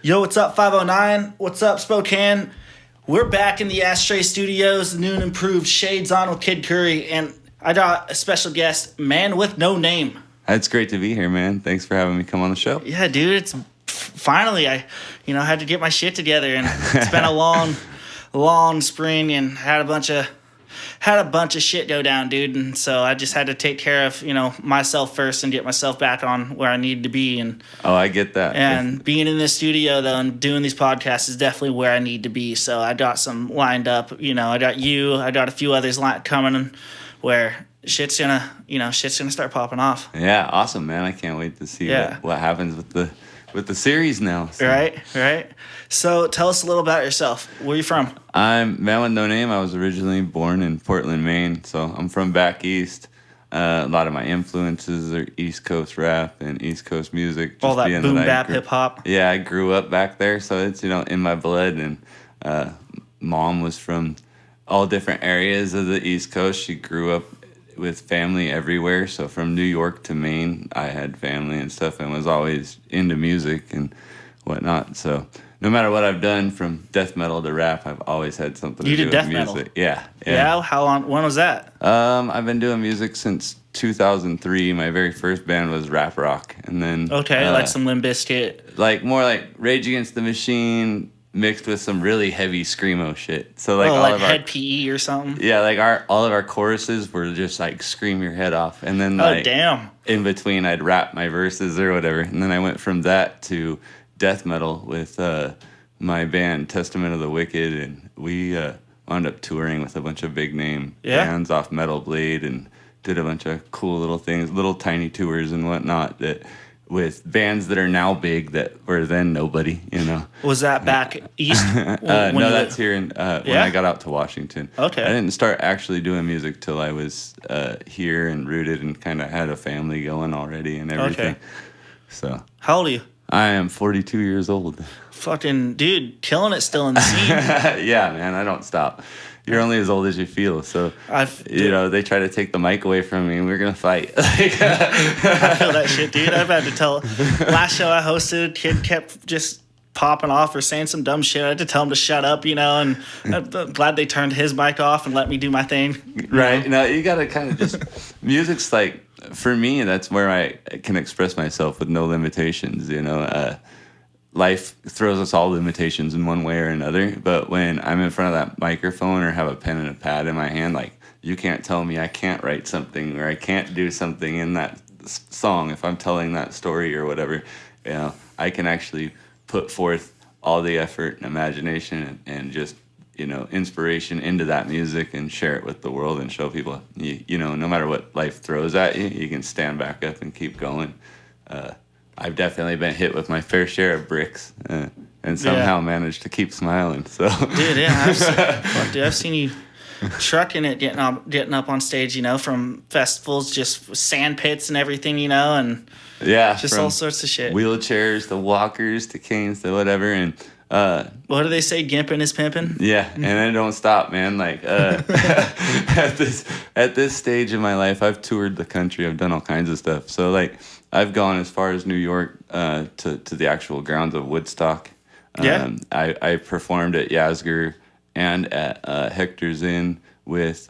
Yo, what's up, 509? What's up, Spokane? We're back in the Ashtray Studios, new and improved Shades On with Kid Curry, and I got a special guest, Man with No Name. It's great to be here, man. Thanks for having me come on the show. Yeah, dude, it's finally I had to get my shit together, and it's been a long spring, and had a bunch of shit go down, dude, and so I just had to take care of myself first and get myself back on where I need to be. And I get that. And being in this studio though and doing these podcasts is definitely where I need to be. So I got some lined up. I got you. I got a few others coming where shit's gonna start popping off. Yeah, awesome, man. I can't wait to see what happens with the series now. So. Right. So tell us a little about yourself. Where are you from? I'm Man with No Name. I was originally born in Portland, Maine, so I'm from back east. A lot of my influences are East Coast rap and East Coast music. All that boom bap hip hop. Yeah, I grew up back there, so it's in my blood. And mom was from all different areas of the East Coast. She grew up with family everywhere, so from New York to Maine, I had family and stuff, and was always into music and whatnot. So no matter what I've done, from death metal to rap, I've always had something to do with music. Metal? Yeah. How long? When was that? I've been doing music since 2003. My very first band was rap rock, and then like some Limp Bizkit, like more like Rage Against the Machine mixed with some really heavy screamo shit. So like all of Head PE or something. Yeah, like all of our choruses were just like scream your head off, and then damn, in between I'd rap my verses or whatever, and then I went from that to death metal with my band Testament of the Wicked, and we wound up touring with a bunch of big name bands off Metal Blade, and did a bunch of cool little things, little tiny tours and whatnot that. With bands that are now big that were then nobody, Was that back east? No, that's here when I got out to Washington. Okay. I didn't start actually doing music till I was here and rooted and kind of had a family going already and everything. Okay. So. How old are you? I am 42 years old. Fucking dude, killing it still in the scene. Yeah, man, I don't stop. You're only as old as you feel, so they try to take the mic away from me, and we're gonna fight. I feel that shit, dude. I've had to tell. Last show I hosted, kid kept just popping off or saying some dumb shit. I had to tell him to shut up, and I'm glad they turned his mic off and let me do my thing. Right? No, you gotta kind of just music's like, for me, that's where I can express myself with no limitations. Life throws us all limitations in one way or another, but when I'm in front of that microphone or have a pen and a pad in my hand, like, you can't tell me I can't write something or I can't do something in that song if I'm telling that story or whatever. I can actually put forth all the effort and imagination and just inspiration into that music and share it with the world and show people no matter what life throws at you, you can stand back up and keep going. I've definitely been hit with my fair share of bricks and somehow managed to keep smiling. So, dude, I've seen you trucking it, getting up on stage, from festivals, just sand pits and everything, and just all sorts of shit. Wheelchairs to walkers to canes to whatever, and what do they say? Gimping is pimping. Yeah, and it don't stop, man. Like at this stage in my life, I've toured the country. I've done all kinds of stuff. So like, I've gone as far as New York to the actual grounds of Woodstock. I performed at Yasgur and at Hector's Inn with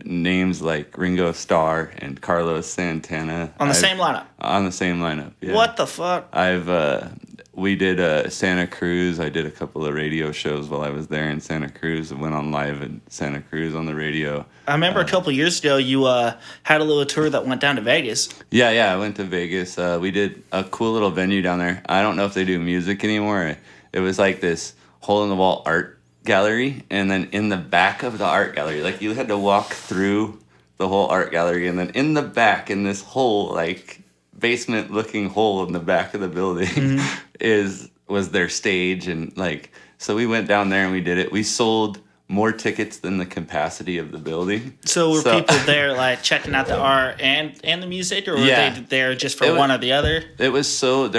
names like Ringo Starr and Carlos Santana. On the same lineup? On the same lineup, yeah. What the fuck? We did Santa Cruz. I did a couple of radio shows while I was there in Santa Cruz. I went on live in Santa Cruz on the radio. I remember a couple of years ago you had a little tour that went down to Vegas. Yeah, I went to Vegas. We did a cool little venue down there. I don't know if they do music anymore. It was like this hole-in-the-wall art gallery, and then in the back of the art gallery, like you had to walk through the whole art gallery, and then in the back, in this whole like basement-looking hole in the back of the building, was their stage, and like, so we went down there and we did it. We sold more tickets than the capacity of the building. So were people there like checking out the art and the music, or were they there just for one or the other? There was so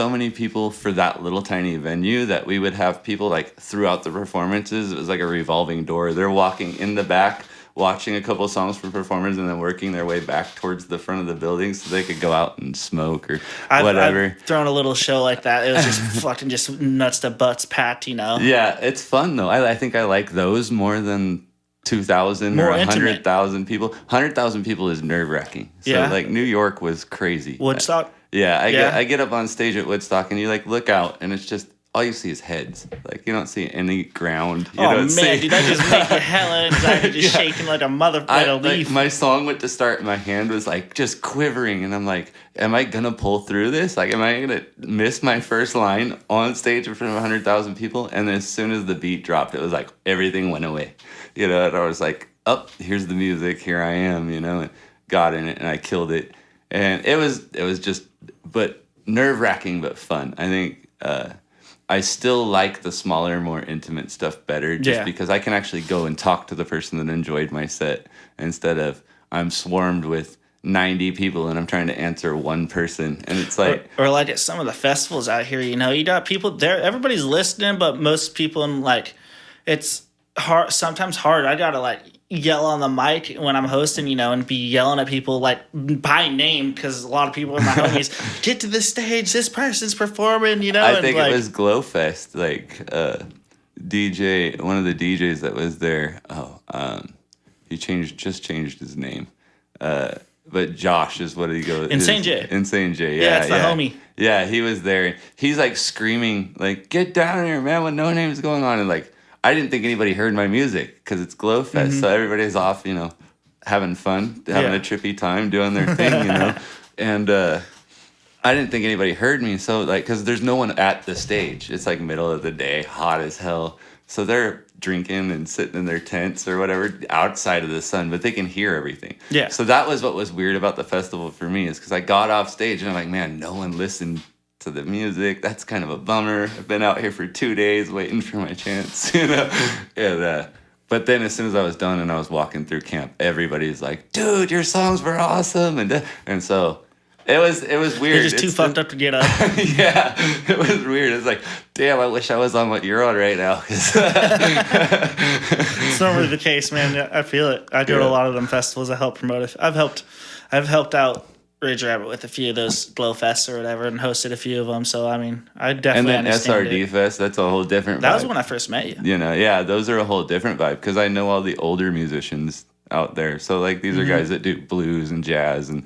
many people for that little tiny venue that we would have people like throughout the performances. It was like a revolving door. They're walking in the back watching a couple songs from performers and then working their way back towards the front of the building so they could go out and smoke or whatever. I've thrown a little show like that. It was just fucking just nuts to butts packed, you know? Yeah, it's fun though. I think I like those more than 2,000 More or intimate. 100,000 people. 100,000 people is nerve-wracking. So Yeah. like New York was crazy. Woodstock? Yeah, Yeah. I get up on stage at Woodstock and you like look out and it's just all you see is heads. Like you don't see any ground. You Oh don't man, see... dude, that just make you hella anxiety, just Yeah. shaking like a like a leaf. Like, my song went to start and my hand was like just quivering and I'm like, am I gonna pull through this? Like, am I gonna miss my first line on stage in front of 100,000 people? And as soon as the beat dropped, it was like everything went away. You know, and I was like, oh, here's the music, here I am, you know, and got in it and I killed it. And it was just, but nerve-wracking, but fun. I think I still like the smaller, more intimate stuff better just because I can actually go and talk to the person that enjoyed my set instead of I'm swarmed with 90 people and I'm trying to answer one person. And it's like... Or like at some of the festivals out here, you know, you got people there, everybody's listening, but most people, in like, it's hard, sometimes hard. I gotta like yell on the mic when I'm hosting, you know, and be yelling at people like by name because a lot of people are my homies. Get to the stage, this person's performing, you know. I think like, it was Glowfest, like DJ, one of the DJs that was there. He just changed his name. But Josh is what he goes. Insane J. Insane J. Yeah, it's the homie. Yeah, he was there. He's like screaming, like, "Get down here, man! What no name's going on?" And like, I didn't think anybody heard my music because it's Glowfest, so everybody's off, you know, having fun, having a trippy time, doing their thing, you know. And I didn't think anybody heard me, so like, because there's no one at the stage. It's like middle of the day, hot as hell. So they're drinking and sitting in their tents or whatever outside of the sun, but they can hear everything. Yeah. So that was what was weird about the festival for me, is because I got off stage and I'm like, man, no one listened to the music. That's kind of a bummer. I've been out here for 2 days waiting for my chance, you know? And, but then as soon as I was done and I was walking through camp, everybody's like, dude, your songs were awesome. And so it was weird. You're just too fucked up to get up. Yeah, it was weird. It's like, damn, I wish I was on what you're on right now. It's normally the case, man. I feel it. I go to a lot of them festivals. I help promote it. I've helped out Rage Rabbit with a few of those Glow Fests or whatever, and hosted a few of them. So I mean, I definitely and then understand SRD it. Fest, that's a whole different vibe. That was when I first met you. You know, yeah, those are a whole different vibe because I know all the older musicians out there. So like these are guys that do blues and jazz and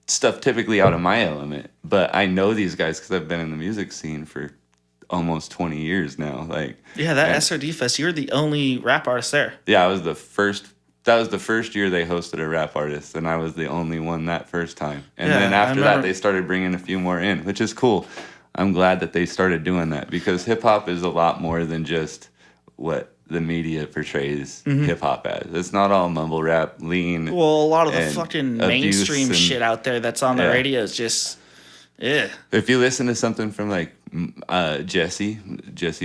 stuff typically out of my element. But I know these guys because I've been in the music scene for almost 20 years now. Like, Yeah, that SRD Fest, you were the only rap artist there. yeah, I was the first. That was the first year they hosted a rap artist, and I was the only one that first time. And Yeah, then I after that, remember. they started bringing a few more in, which is cool. I'm glad that they started doing that because hip hop is a lot more than just what the media portrays hip hop as. It's not all mumble rap, lean. Well, a lot of the and fucking abuse mainstream and- shit out there that's on the Yeah. radio is just, If you listen to something from like Jesse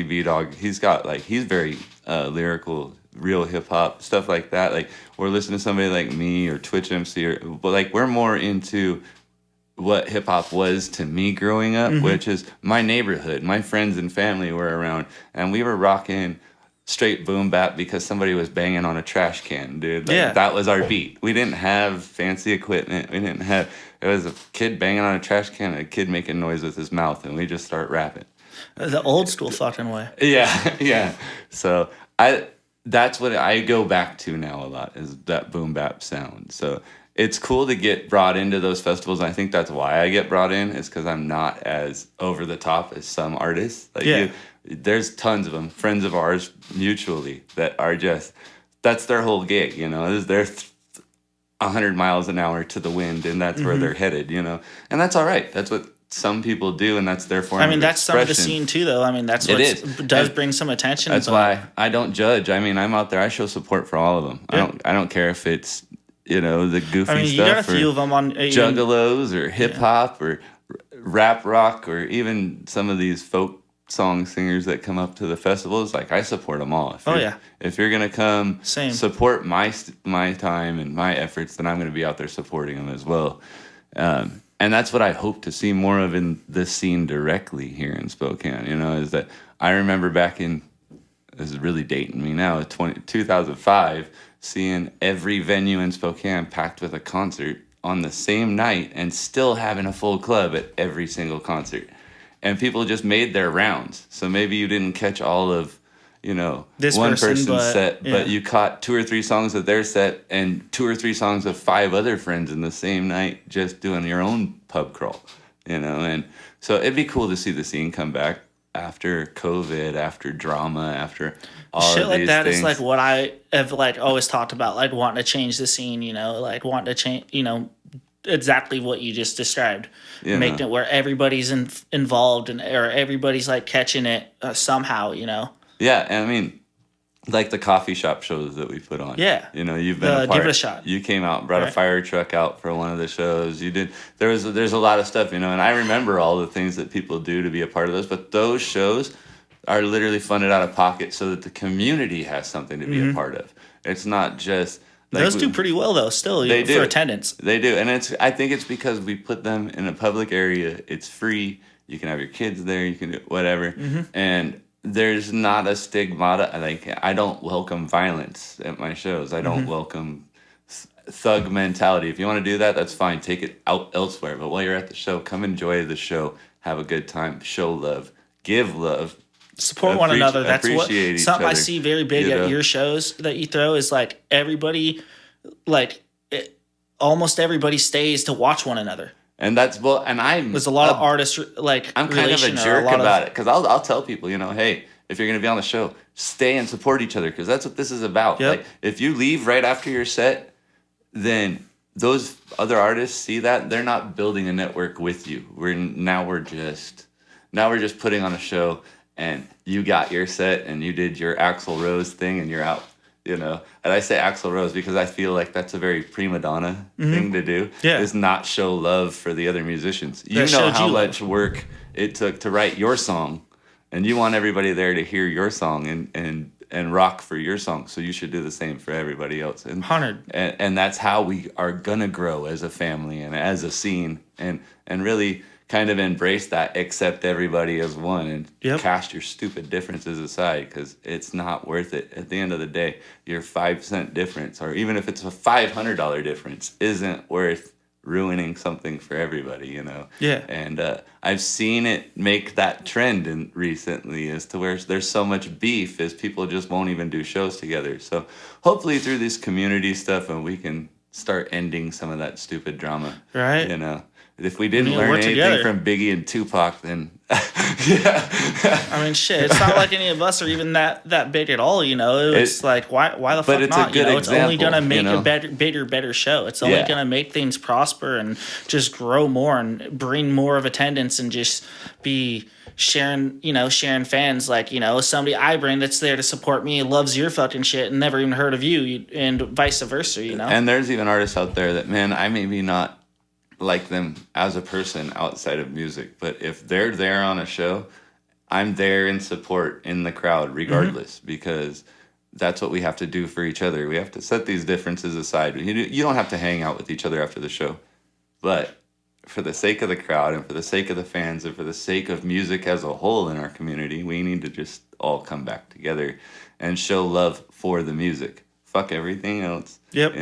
B Dog, he's very lyrical, real hip hop stuff like that. Like, or listen to somebody like me or Twitch MC, but like we're more into what hip hop was to me growing up, which is my neighborhood. My friends and family were around, and we were rocking straight boom bap because somebody was banging on a trash can, dude. Like, that was our beat. We didn't have fancy equipment. It was a kid banging on a trash can, and a kid making noise with his mouth, and we just start rapping. the old school fucking way. Yeah, yeah. So that's what I go back to now a lot, is that boom bap sound. So it's cool to get brought into those festivals. And I think that's why I get brought in, is because I'm not as over the top as some artists. Like there's tons of them, friends of ours mutually, that are just, that's their whole gig, you know, is they're 100 miles an hour to the wind, and that's where they're headed, you know, and that's all right. That's what some people do, and that's their form of That's some of the expression. scene too, though. I mean, that's what does bring some attention. That's why I don't judge. I mean, I'm out there. I show support for all of them. Yeah. I don't care if it's, you know, the goofy I mean, you stuff, got a few of them on juggalos or hip hop or rap rock, or even some of these folk song singers that come up to the festivals. Like, I support them all. If you're gonna come support my time and my efforts, then I'm gonna be out there supporting them as well. And that's what I hope to see more of in this scene directly here in Spokane. You know, is that I remember back in is really dating me now. 2005, seeing every venue in Spokane packed with a concert on the same night and still having a full club at every single concert. And people just made their rounds. So maybe you didn't catch all of, This one person, person's but, set, yeah. but you caught 2 or 3 songs of their set and 2 or 3 songs of 5 other friends in the same night, just doing your own pub crawl, And so it'd be cool to see the scene come back after COVID, after drama, after all Shit of like these that things. is like what I have like always talked about, like wanting to change the scene, like wanting to change, exactly what you just described, making it where everybody's involved or everybody's like catching it somehow, Yeah, and I mean, like the coffee shop shows that we put on. Yeah. You've been a part. Give it a shot. You came out, brought a fire truck out for one of the shows. You did. There's a lot of stuff, and I remember all the things that people do to be a part of those. But those shows are literally funded out of pocket so that the community has something to be a part of. It's not just. Those do pretty well though, still for attendance. They do, and I think it's because we put them in a public area. It's free. You can have your kids there. You can do whatever, and there's not a stigmata. Like I don't welcome violence at my shows. I don't welcome thug mentality. If you want to do that, that's fine. Take it out elsewhere. But while you're at the show, come enjoy the show. Have a good time. Show love. Give love. Support one another. That's what something I other, see very big at your shows that you throw is like everybody, almost everybody stays to watch one another. And that's there's a lot of artists like I'm kind of a jerk about it because I'll tell people, hey, if you're gonna be on the show, stay and support each other because that's what this is about. Yep. Like if you leave right after your set, then those other artists see that they're not building a network with you. We're just putting on a show. And you got your set and you did your Axl Rose thing and you're out, And I say Axl Rose because I feel like that's a very prima donna thing to do. Yeah. Is not show love for the other musicians. You know how much work it took to write your song. And you want everybody there to hear your song and rock for your song. So you should do the same for everybody else. And 100. And that's how we are going to grow as a family and as a scene. And really kind of embrace that, accept everybody as one, and cast your stupid differences aside because it's not worth it. At the end of the day, your 5-cent difference, or even if it's a $500 difference, isn't worth ruining something for everybody, Yeah. And I've seen it make that trend recently as to where there's so much beef as people just won't even do shows together. So hopefully through this community stuff, and we can start ending some of that stupid drama. Right. If we didn't learn anything from Biggie and Tupac, then I mean, shit. It's not like any of us are even that big at all. It's like why the fuck it's not? A good It's only gonna make a better show. It's only gonna make things prosper and just grow more and bring more of attendance and just be sharing fans. Like somebody I bring that's there to support me loves your fucking shit and never even heard of you, and vice versa. And there's even artists out there that I maybe not like them as a person outside of music, but if they're there on a show, I'm there in support in the crowd regardless, because that's what we have to do for each other. We have to set these differences aside. You don't have to hang out with each other after the show, but for the sake of the crowd and for the sake of the fans and for the sake of music as a whole in our community, we need to just all come back together and show love for the music. Fuck everything else. Yep.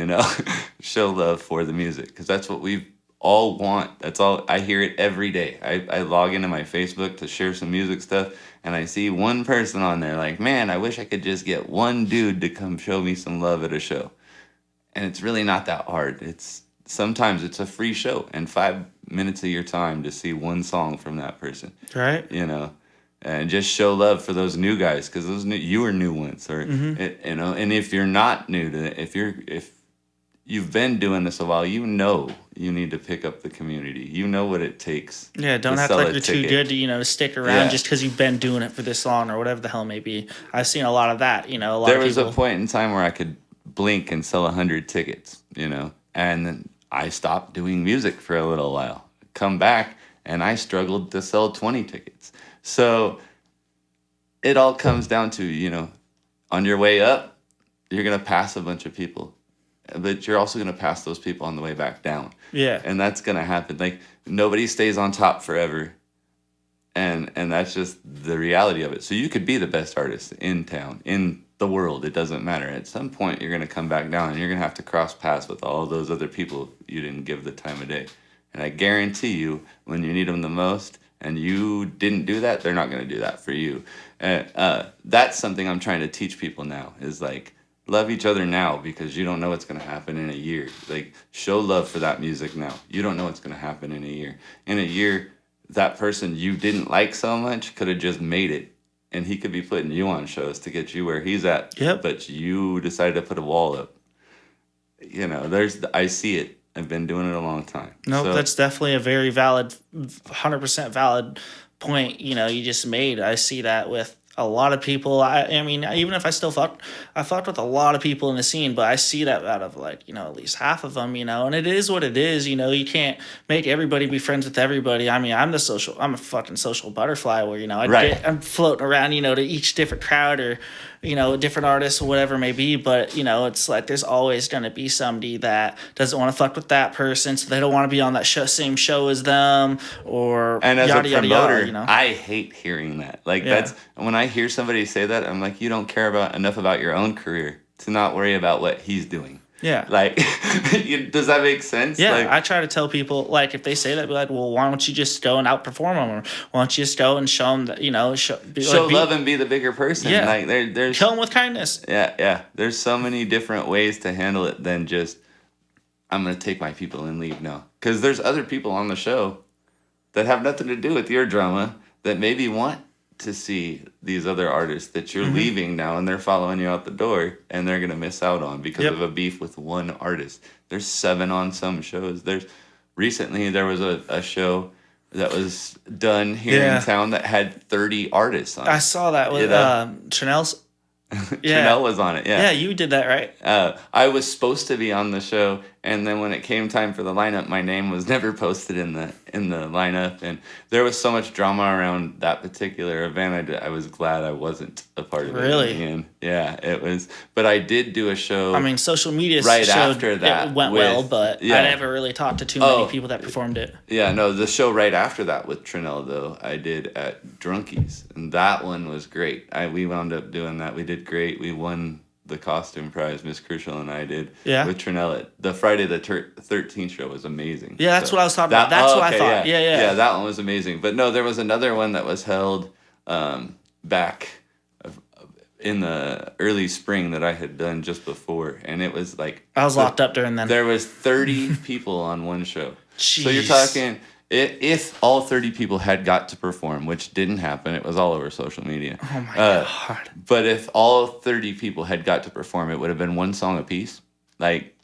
Show love for the music, because that's what we've all want. That's all. I hear it every day. I log into my Facebook to share some music stuff, and I see one person on there like, man, I wish I could just get one dude to come show me some love at a show. And it's really not that hard. Sometimes it's a free show and 5 minutes of your time to see one song from that person. Right. And just show love for those new guys, because you were new once, or and if you're not new to it, if you've been doing this a while, you need to pick up the community. You know what it takes. Yeah, don't act like you're too good to stick around just because you've been doing it for this long or whatever the hell it may be. I've seen a lot of that. There was a point in time where I could blink and sell 100 tickets. And then I stopped doing music for a little while. Come back, and I struggled to sell 20 tickets. So it all comes down to, on your way up, you're going to pass a bunch of people. But you're also going to pass those people on the way back down. Yeah. And that's going to happen. Like, nobody stays on top forever. And that's just the reality of it. So you could be the best artist in town, in the world. It doesn't matter. At some point, you're going to come back down and you're going to have to cross paths with all those other people you didn't give the time of day. And I guarantee you, when you need them the most and you didn't do that, they're not going to do that for you. And that's something I'm trying to teach people now is like, love each other now because you don't know what's going to happen in a year. Like, show love for that music now. You don't know what's going to happen in a year. In a year, that person you didn't like so much could have just made it. And he could be putting you on shows to get you where he's at. Yep. But you decided to put a wall up. You know, I see it. I've been doing it a long time. No, that's definitely a very valid, 100% valid point, you know, you just made. I see that with a lot of people. I mean, even if I fucked with a lot of people in the scene, but I see that out of like, you know, at least half of them, you know, and it is what it is, you know, you can't make everybody be friends with everybody. I mean, I'm a fucking social butterfly where, you know, I'm floating around, you know, to each different crowd or, you know, different artists or whatever it may be. But, you know, it's like there's always going to be somebody that doesn't want to fuck with that person. So they don't want to be on that same show as them or and as yada, a promoter, yada, yada, you know? I hate hearing that. Like that's when I hear somebody say that, I'm like, you don't care enough about your own career to not worry about what he's doing. Yeah. Like, does that make sense? Yeah, like, I try to tell people, like, if they say that, be like, well, why don't you just go and outperform them? Or why don't you just go and show them that, you know, show love and be the bigger person. Yeah. Like, there's kill them with kindness. Yeah. There's so many different ways to handle it than just, I'm going to take my people and leave now. Because there's other people on the show that have nothing to do with your drama that maybe want to see these other artists that you're leaving now and they're following you out the door and they're going to miss out on because of a beef with one artist. There's 7 on some shows. Recently there was a show that was done here in town that had 30 artists on it. I saw that with Chanel's. Chanel was on it, Yeah, you did that, right? I was supposed to be on the show, and then when it came time for the lineup, my name was never posted in the lineup, and there was so much drama around that particular event. I was glad I wasn't a part of it. Really? Yeah, it was. But I did do a show. I mean, social media right after that it went well, but I never really talked to too many people that performed it. Yeah, no, the show right after that with Trinell, though, I did at Drunkies, and that one was great. We wound up doing that. We did great. We won the costume prize, Miss Crucial and I did, with Trinell. The Friday the 13th show was amazing. Yeah, that's what I was talking about. That's what I thought. Yeah. Yeah, that one was amazing. But no, there was another one that was held back in the early spring that I had done just before, and it was like I was locked up during then. There was 30 people on one show. Jeez. So you're talking if all 30 people had got to perform, which didn't happen, it was all over social media. Oh my God. But if all 30 people had got to perform, it would have been one song apiece. Like,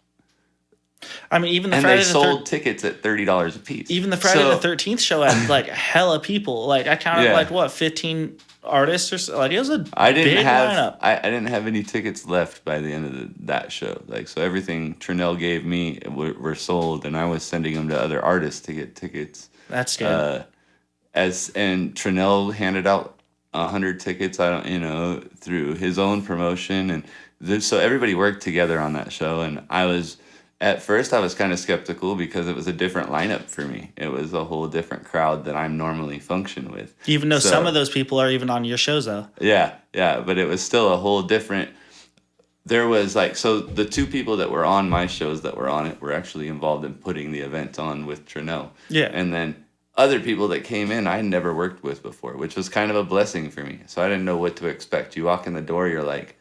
I mean, even the and Friday they sold tickets at $30 a piece. Even the Friday the 13th show had like hella people. Like I counted like what 15 artists or so. Like it was a big lineup. I didn't have any tickets left by the end of that show. Like so, everything Trinell gave me were sold, and I was sending them to other artists to get tickets. That's good. And Trinell handed out 100 tickets. Through his own promotion, and so everybody worked together on that show. And at first I was kind of skeptical because it was a different lineup for me. It was a whole different crowd that I'm normally function with. Even though some of those people are even on your shows, though. Yeah, but it was still a whole different. There was the 2 people that were on my shows that were on it were actually involved in putting the event on with Trinell. Yeah. And then other people that came in I never worked with before, which was kind of a blessing for me. So I didn't know what to expect. You walk in the door, you're like,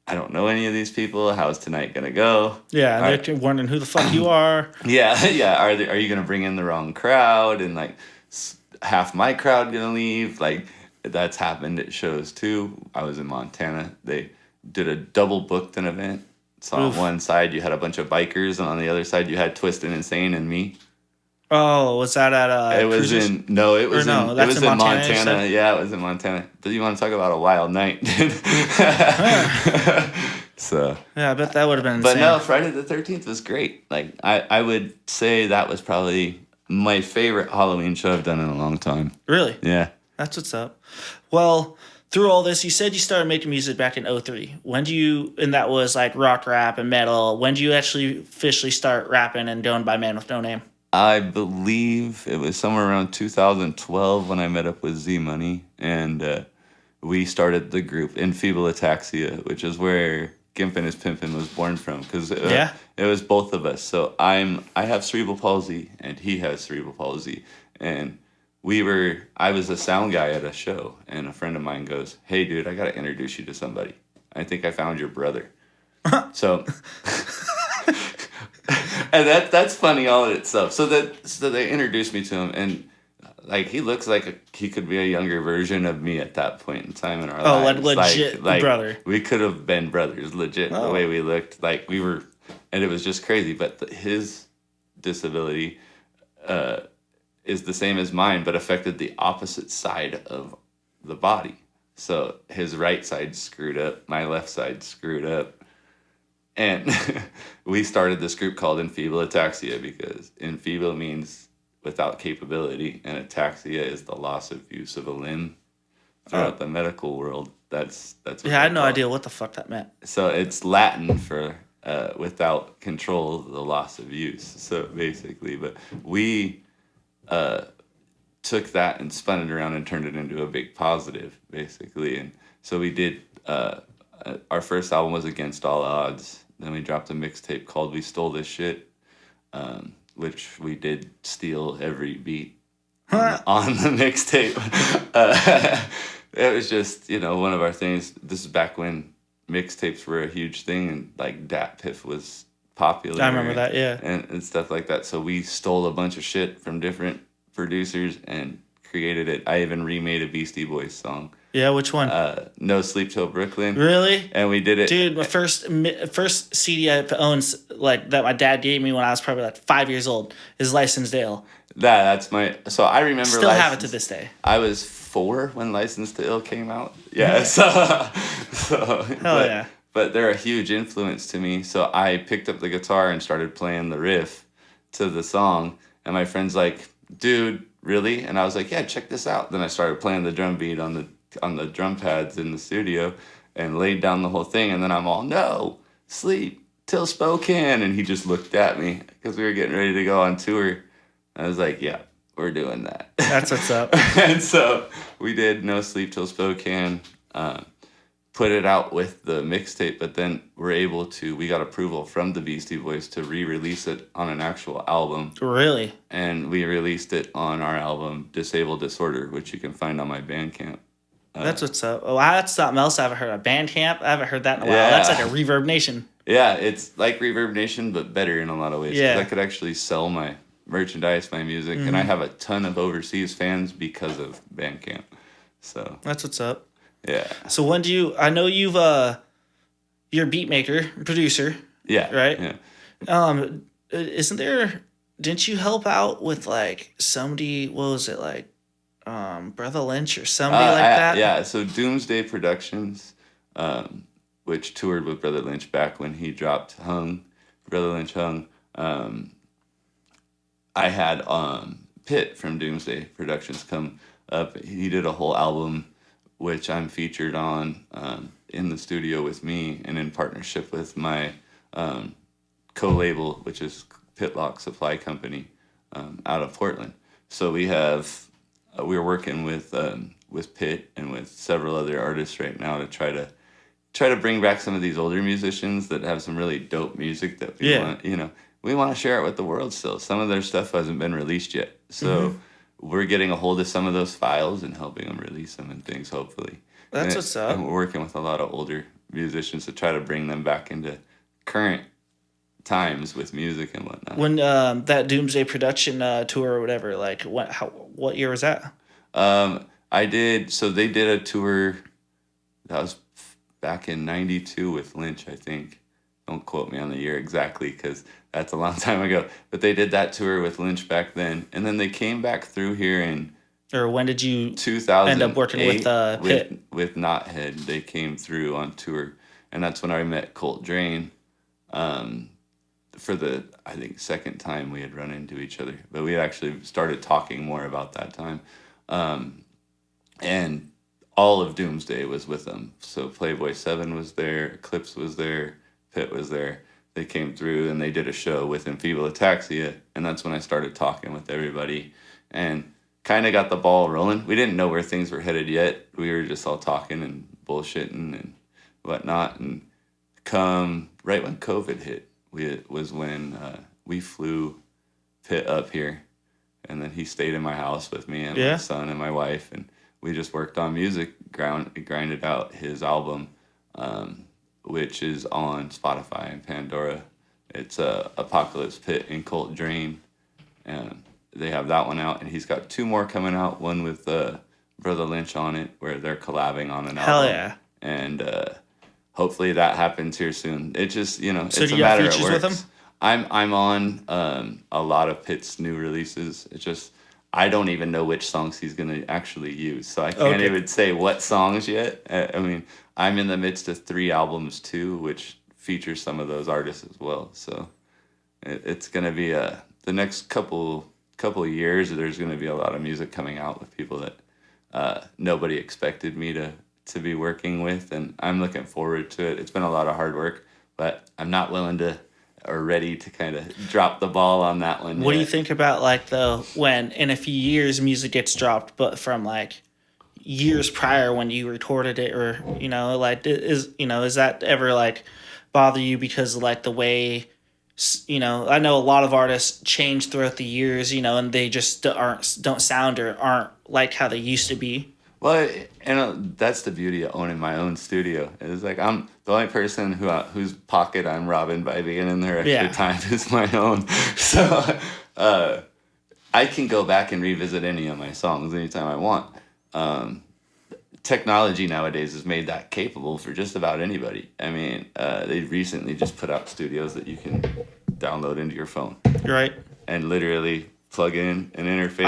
I don't know any of these people. How's tonight gonna go? Yeah, they're wondering who the fuck you are. Yeah. Are you gonna bring in the wrong crowd and like half my crowd gonna leave? Like that's happened at shows too. I was in Montana. They did a double booked an event. So on one side you had a bunch of bikers, and on the other side you had Twisted Insane and me. Oh, was that at it was Cruises? In Montana. Yeah, it was in Montana. But you want to talk about a wild night? So yeah, I bet that would have been insane. But no, Friday the 13th was great. Like I would say that was probably my favorite Halloween show I've done in a long time. Really? Yeah. That's what's up. Well, through all this, you said you started making music back in 2003. And that was like rock, rap, and metal. When did you actually officially start rapping and going by Man with No Name? I believe it was somewhere around 2012 when I met up with Z Money, and we started the group Enfeeble Ataxia, which is where Gimpin' is Pimpin' was born from, because Yeah. it was both of us. So I have cerebral palsy, and he has cerebral palsy, and I was a sound guy at a show, and a friend of mine goes, "Hey, dude, I gotta introduce you to somebody. I think I found your brother." So, and that's funny all in itself. So they introduced me to him, and like he looks like he could be a younger version of me at that point in time in our lives. Like legit brother. We could have been brothers, legit. The way we looked, like we were, and it was just crazy. But his disability is the same as mine, but affected the opposite side of the body. So his right side screwed up, my left side screwed up. And we started this group called Enfeeble Ataxia because enfeeble means without capability, and ataxia is the loss of use of a limb. Throughout the medical world, that's what I had no idea what the fuck that meant. So it's Latin for without control, the loss of use. So basically, but we took that and spun it around and turned it into a big positive, basically. And so we did. Our first album was Against All Odds. Then we dropped a mixtape called We Stole This Shit, which we did steal every beat on the mixtape. It was just, one of our things. This is back when mixtapes were a huge thing, and like Dat Piff was popular. I remember that, yeah. And stuff like that. So we stole a bunch of shit from different producers and created it. I even remade a Beastie Boys song. Yeah, which one? No Sleep Till Brooklyn. Really? And we did it. Dude, my first CD I owned, like that my dad gave me when I was probably like 5 years old, is License Dale. That's my. So I remember. Still have it to this day. I was 4 when License to Ill came out. Yeah. So Hell yeah. But they're a huge influence to me. So I picked up the guitar and started playing the riff to the song, and my friend's like, "Dude, really?" And I was like, "Yeah, check this out." Then I started playing the drum beat on the drum pads in the studio and laid down the whole thing, and then I'm all, "No, sleep till Spokane." And he just looked at me because we were getting ready to go on tour. I was like, "Yeah, we're doing that." That's what's up. And so we did No Sleep Till Spokane, put it out with the mixtape, but then we got approval from the Beastie Boys to re-release it on an actual album. Really? And we released it on our album Disabled Disorder, which you can find on my Bandcamp. That's what's up. Oh, that's something else I haven't heard of. Bandcamp? I haven't heard that in a while. That's like a Reverb Nation. Yeah, it's like Reverb Nation, but better in a lot of ways. Yeah. 'Cause I could actually sell my merchandise, my music, and I have a ton of overseas fans because of Bandcamp. So that's what's up. Yeah. So when do you? I know you're a beat maker, producer. Yeah. Right. Yeah. Isn't there? Didn't you help out with like somebody? What was it like? Brother Lynch or somebody like that? Yeah. So Doomsday Productions, which toured with Brother Lynch back when he dropped Hung. Brother Lynch Hung. I had Pitt from Doomsday Productions come up. He did a whole album, which I'm featured on in the studio with me and in partnership with my co-label, which is Pitlock Supply Company out of Portland. So we're working with Pitt and with several other artists right now to try to bring back some of these older musicians that have some really dope music that we want, we want to share it with the world still. Some of their stuff hasn't been released yet. So we're getting a hold of some of those files and helping them release them and things, hopefully. That's what's up. And we're working with a lot of older musicians to try to bring them back into current times with music and whatnot. When that Doomsday Production tour or whatever, like what year was that? They did a tour that was back in 92 with Lynch, I think. Don't quote me on the year exactly because that's a long time ago. But they did that tour with Lynch back then. And then they came back through here in... Or when did you 2008 end up working with Pitt? With Knothead, they came through on tour. And that's when I met Colt Drain. For the, I think, second time we had run into each other. But we had actually started talking more about that time. And all of Doomsday was with them. So Playboy 7 was there, Eclipse was there, Pitt was there. they came through and they did a show with Enfeeble Ataxia, and that's when I started talking with everybody and kind of got the ball rolling. We didn't know where things were headed yet. We were just all talking and bullshitting and whatnot. And come right when COVID hit, was when we flew Pitt up here, and then he stayed in my house with me and my son and my wife, and we just worked on music, grinded out his album, which is on Spotify and Pandora. It's Apocalypse Pit and Cult Drain, and they have that one out, and he's got 2 more coming out, one with Brother Lynch on it, where they're collabing on an album. Hell yeah. And hopefully that happens here soon. It just, So it's do a you have matter of features with works. him? I'm on a lot of Pitt's new releases. It's just I don't even know which songs he's gonna actually use, so I can't even say what songs yet. I mean, I'm in the midst of 3 albums too, which feature some of those artists as well. So it's gonna be the next couple of years. There's gonna be a lot of music coming out with people that nobody expected me to be working with, and I'm looking forward to it. It's been a lot of hard work, but I'm not willing to or ready to kind of drop the ball on that one. What do you think about like when in a few years music gets dropped, but from like years prior when you recorded it, or like is that ever like bother you because like the way I know a lot of artists change throughout the years, and they just don't sound or aren't like how they used to be. Well, that's the beauty of owning my own studio. It's like I'm the only person whose pocket I'm robbing by being in there extra time is my own. So I can go back and revisit any of my songs anytime I want. Technology nowadays has made that capable for just about anybody. I mean, they recently just put out studios that you can download into your phone. Right. And literally plug in an interface.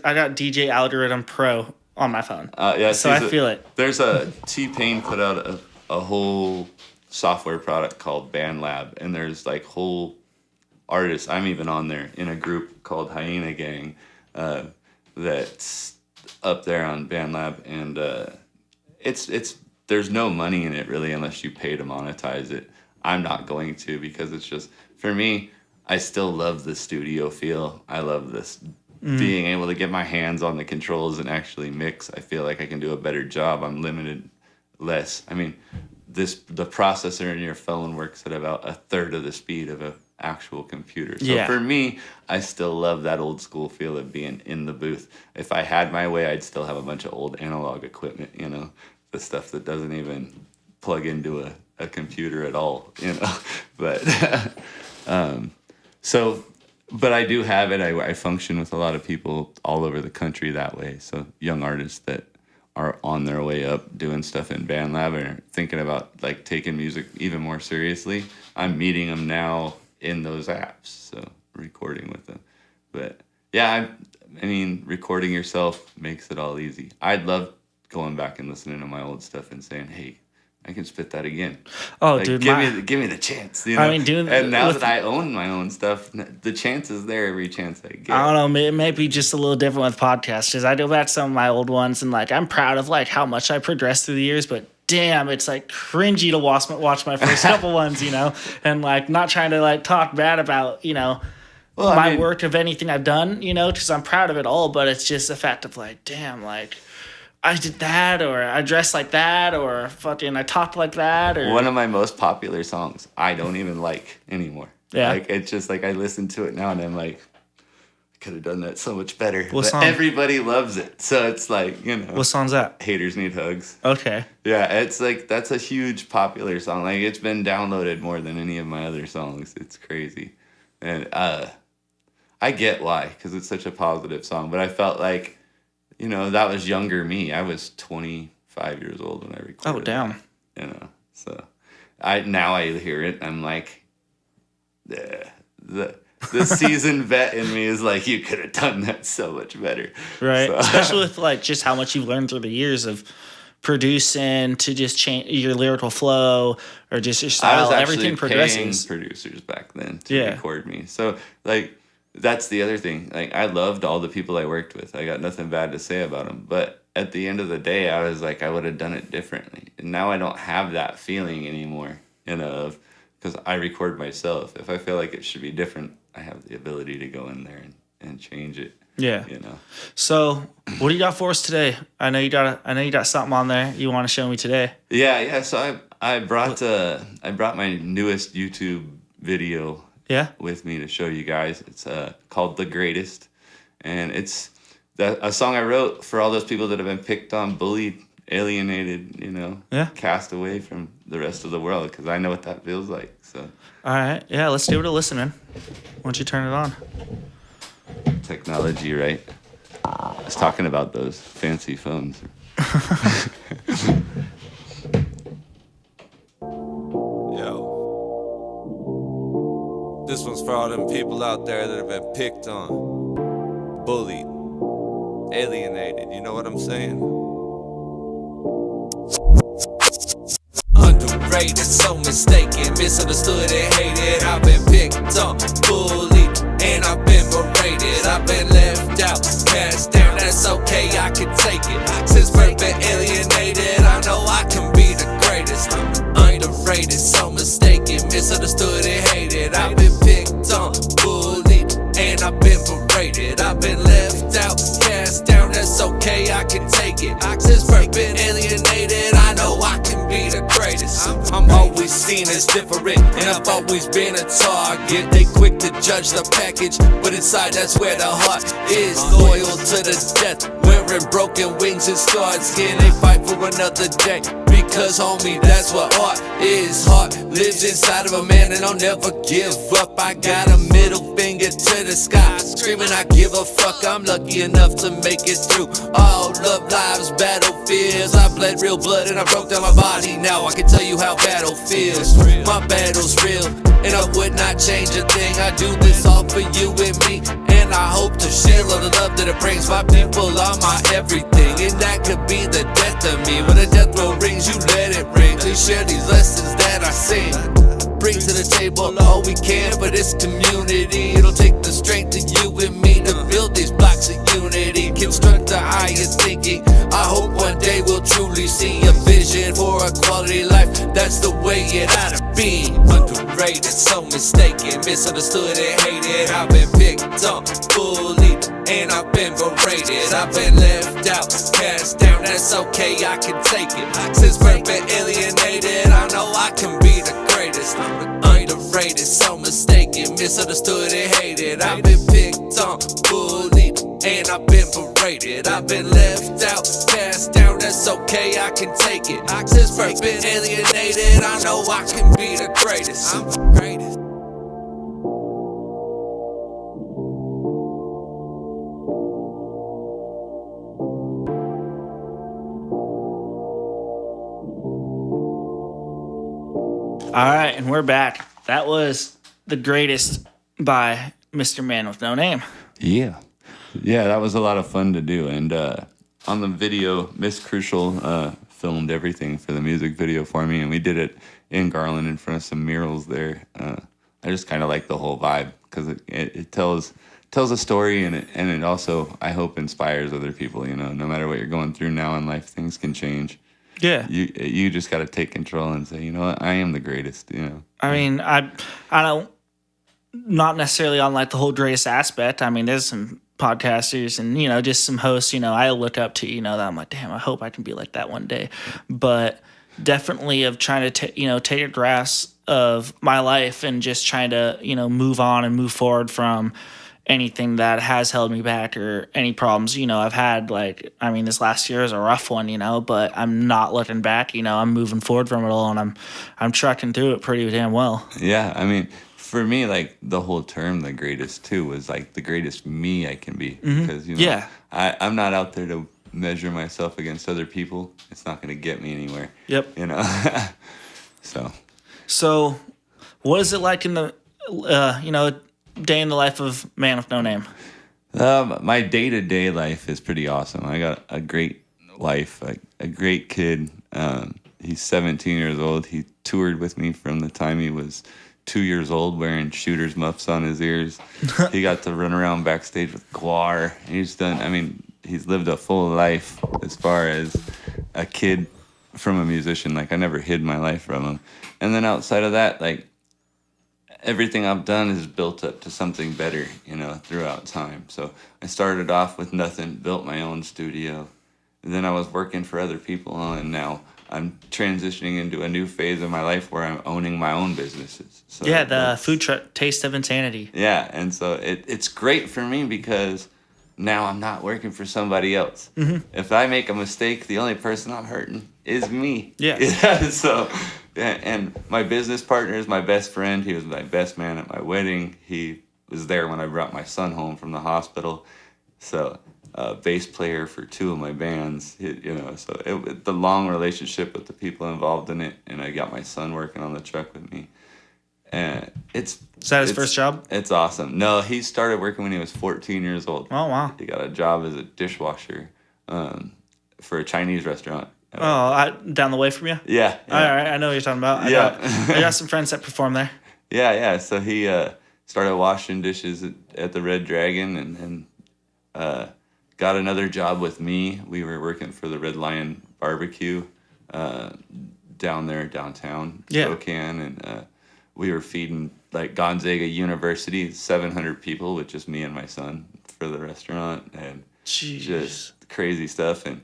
I got DJ Algorithm Pro on my phone. So I feel it. There's a T-Pain put out a whole software product called BandLab, and there's like whole artists. I'm even on there in a group called Hyena Gang that's up there on BandLab, and it's there's no money in it really unless you pay to monetize it. I'm not going to, because it's just, for me, I still love the studio feel. I love this being able to get my hands on the controls and actually mix. I feel like I can do a better job. I'm limited less. I mean, the processor in your phone works at about 1/3 of the speed of an actual computer. So for me, I still love that old school feel of being in the booth. If I had my way, I'd still have a bunch of old analog equipment, the stuff that doesn't even plug into a computer at all, But but I do have it. I function with a lot of people all over the country that way. So young artists that are on their way up doing stuff in BandLab and are thinking about like taking music even more seriously, I'm meeting them now in those apps. So recording with them. But yeah, I mean, recording yourself makes it all easy. I'd love going back and listening to my old stuff and saying, hey, I can spit that again. Oh, like, dude, give me the chance. I mean, and now that I own my own stuff, the chance is there every chance I get. I don't know. It may be just a little different with podcasts, because I go back to some of my old ones, and like I'm proud of like how much I progressed through the years. But damn, it's like cringy to watch my first couple ones, and like not trying to like talk bad about my work of anything I've done, because I'm proud of it all. But it's just the fact of like, damn, like I did that, or I dressed like that, or fucking I talked like that, or one of my most popular songs I don't even like anymore. Yeah. Like it's just like I listen to it now and I'm like, I could have done that so much better. What but song? Everybody loves it. So it's like, What song's that? Haters Need Hugs. Okay. Yeah, it's like that's a huge popular song. Like it's been downloaded more than any of my other songs. It's crazy. And I get why, because it's such a positive song, but I felt like that was younger me. I was 25 years old when I recorded. Oh, damn. That, so now I hear it. I'm like, the seasoned vet in me is like, you could have done that so much better. Right. So. Especially with like just how much you've learned through the years of producing to just change your lyrical flow or just your style. Everything progresses. Paying producers back then to record me. So like, that's the other thing. Like, I loved all the people I worked with. I got nothing bad to say about them. But at the end of the day, I was like, I would have done it differently. And now I don't have that feeling anymore, because because I record myself. If I feel like it should be different, I have the ability to go in there and change it. Yeah. You know. So, what do you got for us today? I know you got something on there you want to show me today. Yeah. So I brought my newest YouTube video. Yeah. With me to show you guys. It's called The Greatest, and it's a song I wrote for all those people that have been picked on, bullied, alienated, cast away from the rest of the world, because I know what that feels like. So. All right. Yeah. Let's give it a listen, man. Why don't you turn it on? Technology, right? I was talking about those fancy phones. Yo. This one's for all them people out there that have been picked on, bullied, alienated. You know what I'm saying? Underrated, so mistaken, misunderstood and hated. I've been picked on, bullied, and I've been berated. I've been left out, cast down, that's okay, I can take it. Since birth been alienated, I know I can be the greatest. Underrated, so mistaken, misunderstood and hated. I've been picked on, bullied, and I've been berated. I've been left out, cast down, that's okay, I can take it. Since birth been alienated, I know I can be the greatest. I'm always seen as different, and I've always been a target. They quick to judge the package, but inside that's where the heart is. Loyal to the death, wearing broken wings and scarred skin. They fight for another day, because homie, that's what art is. Heart lives inside of a man, and I'll never give up. I got a middle finger to the sky, screaming I give a fuck. I'm lucky enough to make it through all of life's battlefields. I bled real blood and I broke down my body. Now I can tell you how battle feels. My battle's real, and I would not change a thing. I do this all for you and me, and I hope to share all the love that it brings. My people are my everything, and that could be the death of me. When the death bell rings, you let it ring. Please share these lessons that I sing. Bring to the table all we can for this community. It'll take the strength of you and me to build these blocks of unity. Construct the higher thinking. I hope one day we'll truly see a vision for a quality life. That's the way it ought to be. Underrated, so mistaken, misunderstood and hated. I've been picked on, bullied, and I've been berated. I've been left out, cast down, that's okay, I can take it. Since birth been alienated, I know I can be the greatest. Underrated, so mistaken, misunderstood and hated. I've been picked on, bullied, and I've been berated. I've been left out, cast down, that's okay, I can take it. Since birth been alienated, I know I can be the greatest. I'm the greatest. All right, and we're back. That was The Greatest by Mr. Man with No Name. Yeah, that was a lot of fun to do. And on the video, Miss Crucial filmed everything for the music video for me, and we did it in Garland in front of some murals there. I just kind of like the whole vibe, because it tells a story, and it also, I hope, inspires other people. No matter what you're going through now in life, things can change. Yeah. You just got to take control and say, you know what, I am the greatest. I mean, I don't, not necessarily on like the whole greatest aspect. I mean, there's some podcasters and, just some hosts, I look up to, that I'm like, damn, I hope I can be like that one day. But definitely of trying to, take a grasp of my life and just trying to, move on and move forward from anything that has held me back or any problems, I've had. This last year is a rough one, but I'm not looking back, I'm moving forward from it all, and I'm trucking through it pretty damn well. Yeah. For me, the whole term, the greatest too, was the greatest me I can be. Because, I'm not out there to measure myself against other people. It's not going to get me anywhere. Yep. So, what is it like in the, day in the life of Man with No Name? My day-to-day life is pretty awesome. I got a great wife, a great kid. He's 17 years old. He toured with me from the time he was 2 years old, wearing shooter's muffs on his ears. He got to run around backstage with Guar. He's lived a full life as far as a kid from a musician. I never hid my life from him. And then outside of that, everything I've done is built up to something better, you know, throughout time. So I started off with nothing, built my own studio, and then I was working for other people, and now I'm transitioning into a new phase of my life where I'm owning my own businesses. So Yeah, the food truck, Taste of Insanity. yeah, and so it's great for me because now I'm not working for somebody else. If I make a mistake, the only person I'm hurting is me. Yeah. So, and my business partner is my best friend. He was my best man at my wedding. He was there when I brought my son home from the hospital. So, bass player for 2 of my bands, you know, so the long relationship with the people involved in it, and I got my son working on the truck with me. And Is that his first job? It's awesome. No, he started working when he was 14 years old. Oh, wow. He got a job as a dishwasher for a Chinese restaurant. Down the way from you? Yeah. All right, I know what you're talking about. I got some friends that perform there. Yeah. So he started washing dishes at the Red Dragon and got another job with me. We were working for the Red Lion Barbecue down there downtown Spokane, and we were feeding like Gonzaga University, 700 people with just me and my son for the restaurant, and just crazy stuff. And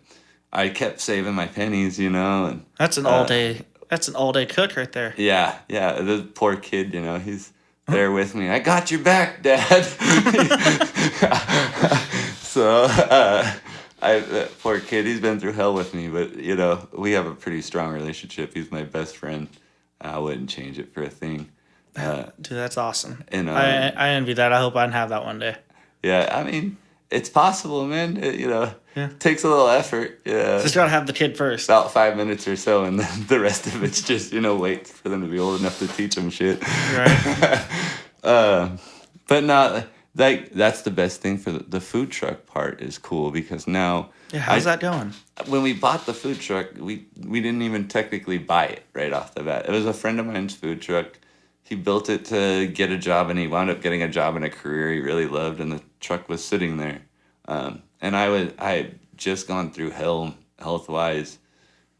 I kept saving my pennies, you know. And that's an all day. That's an all day cook right there. Yeah. The poor kid, you know, he's there with me. I got your back, Dad. So that poor kid, he's been through hell with me, but you know, we have a pretty strong relationship. He's my best friend. I wouldn't change it for a thing. Dude, that's awesome. And I envy that. I hope I can have that one day. Yeah, I mean, it's possible, man. It takes a little effort. Yeah, just gotta have the kid first. About 5 minutes or so, and then the rest of it's just wait for them to be old enough to teach them shit. Right. But no, like that's the best thing for the food truck part is cool because now. Yeah, how's that going? When we bought the food truck, we didn't even technically buy it right off the bat. It was a friend of mine's food truck. He built it to get a job, and he wound up getting a job in a career he really loved, and the truck was sitting there. And I had just gone through hell health-wise,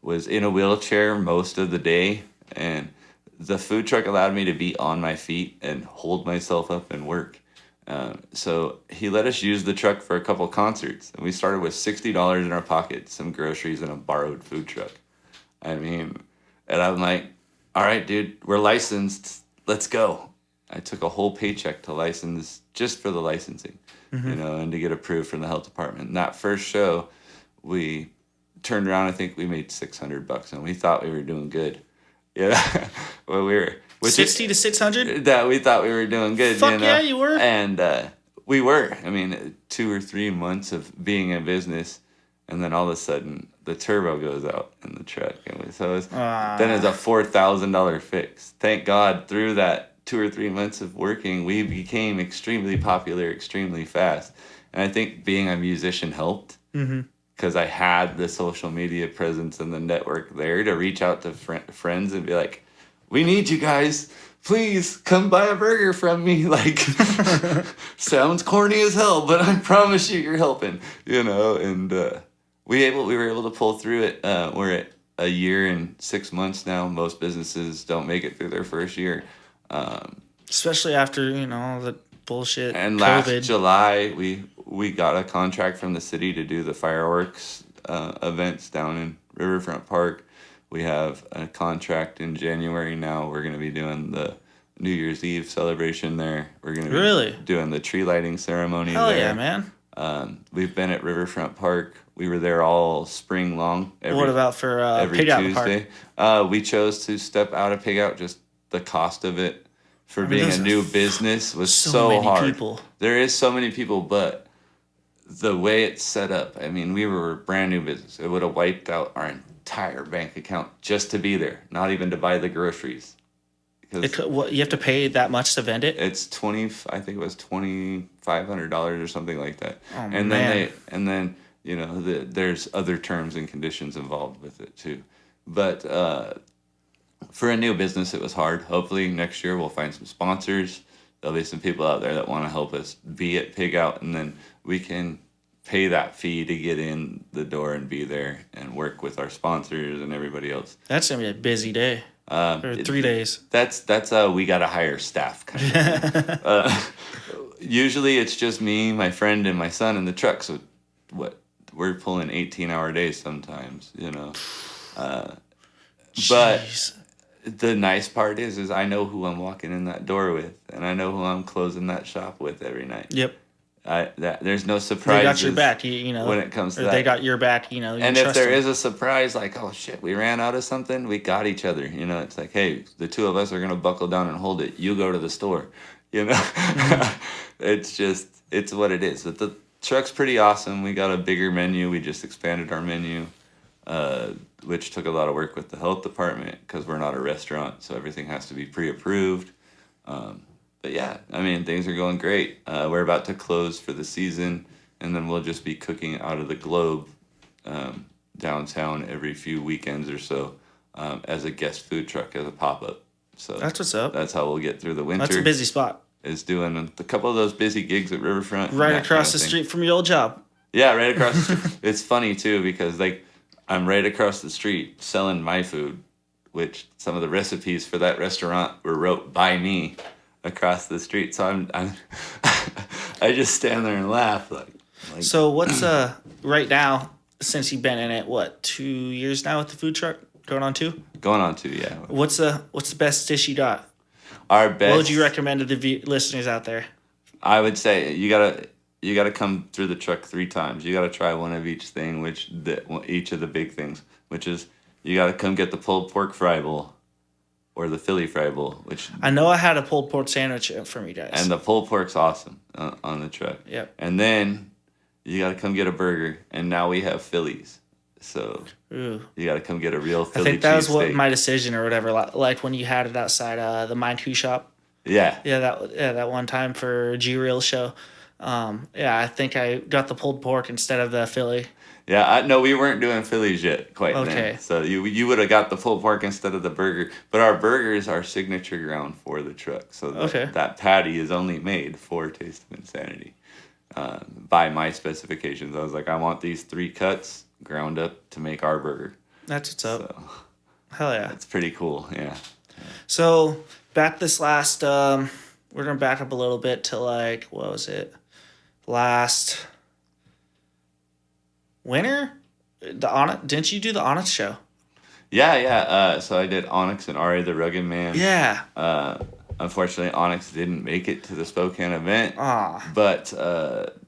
was in a wheelchair most of the day, and the food truck allowed me to be on my feet and hold myself up and work. So he let us use the truck for a couple concerts, and we started with $60 in our pocket, some groceries, and a borrowed food truck. I mean, and I'm like, all right, dude, we're licensed. Let's go. I took a whole paycheck to license just for the licensing, and to get approved from the health department. And that first show, we turned around. I think we made $600, and we thought we were doing good. Yeah, well, we were. 60 to 600? That we thought we were doing good. Fuck yeah, you were. And we were. I mean, 2 or 3 months of being in business, and then all of a sudden the turbo goes out in the truck, and then it's a $4,000 fix. Thank God through that 2 or 3 months of working, we became extremely popular, extremely fast. And I think being a musician helped. Because I had the social media presence and the network there to reach out to friends and be like, we need you guys. Please come buy a burger from me. Like, sounds corny as hell, but I promise you're helping. And we were able to pull through it. We're at a year and 6 months now. Most businesses don't make it through their first year. Especially after, all the bullshit. And COVID. last July, we got a contract from the city to do the fireworks events down in Riverfront Park. We have a contract in January now. We're going to be doing the New Year's Eve celebration there. We're going to be doing the tree lighting ceremony there. Hell yeah, man. We've been at Riverfront Park. We were there all spring long. What about for every Pig Out Tuesday? Park? We chose to step out of Pig Out. Just the cost of it for being a new business was so hard. People. There is so many people, but the way it's set up, I mean, we were a brand new business. It would have wiped out our entire bank account just to be there, not even to buy the groceries. You have to pay that much to vend it? It's I think it was $2,500 or something like that. Oh, and man. then there's other terms and conditions involved with it too. But for a new business, it was hard. Hopefully next year we'll find some sponsors. There'll be some people out there that want to help us be at Pig Out, and then we can pay that fee to get in the door and be there and work with our sponsors and everybody else. That's going to be a busy day. Or 3 days. That's we gotta hire staff kind of thing. Usually it's just me, my friend, and my son in the truck. So we're pulling 18-hour days sometimes, you know. But the nice part is I know who I'm walking in that door with, and I know who I'm closing that shop with every night. Yep. There's no surprises. They got your back, you know. When it comes to or that. they got your back, you know. You And if there them. is a surprise, like, oh shit, we ran out of something, we got each other. You know, it's like, hey, the two of us are gonna buckle down and hold it. You go to the store. You know, it's what it is. But the truck's pretty awesome. We got a bigger menu. We just expanded our menu, which took a lot of work with the health department because we're not a restaurant, so everything has to be pre-approved. But yeah, I mean, things are going great. We're about to close for the season, and then we'll just be cooking out of the Globe downtown every few weekends or so as a guest food truck, as a pop-up. So that's what's up. That's how we'll get through the winter. That's a busy spot. Is doing a couple of those busy gigs at Riverfront. Right across the street from your old job. Yeah, right across the street. It's funny, too, because like I'm right across the street selling my food, which some of the recipes for that restaurant were wrote by me across the street. So I'm I just stand there and laugh. Like so what's right now, since you've been in it, what, 2 years now with the food truck? Going on 2? Going on 2, yeah. What's the best dish you got? Our best. What would you recommend to the listeners out there? I would say you gotta come through the truck 3 times. You gotta try one of each thing, each of the big things, which is you gotta come get the pulled pork fry bowl, or the Philly fry bowl. Which I know I had a pulled pork sandwich from you guys. And the pulled pork's awesome on the truck. Yep. And then you gotta come get a burger, and now we have Phillies. So you got to come get a real Philly cheesesteak. I think that was what my decision or whatever, like when you had it outside the Mind Who shop. Yeah. Yeah, that one time for G-Reel show. I think I got the pulled pork instead of the Philly. Yeah, no, we weren't doing Phillies yet quite then. Okay. So you would have got the pulled pork instead of the burger. But our burger is our signature ground for the truck. So that patty is only made for Taste of Insanity by my specifications. I was like, I want these 3 cuts ground up to make our burger. That's what's up. So, hell yeah. That's pretty cool, yeah. So, back this last, we're going to back up a little bit to like, what was it? Last winter? Didn't you do the Onyx show? Yeah. So I did Onyx and R.A. the Rugged Man. Yeah. Unfortunately, Onyx didn't make it to the Spokane event. But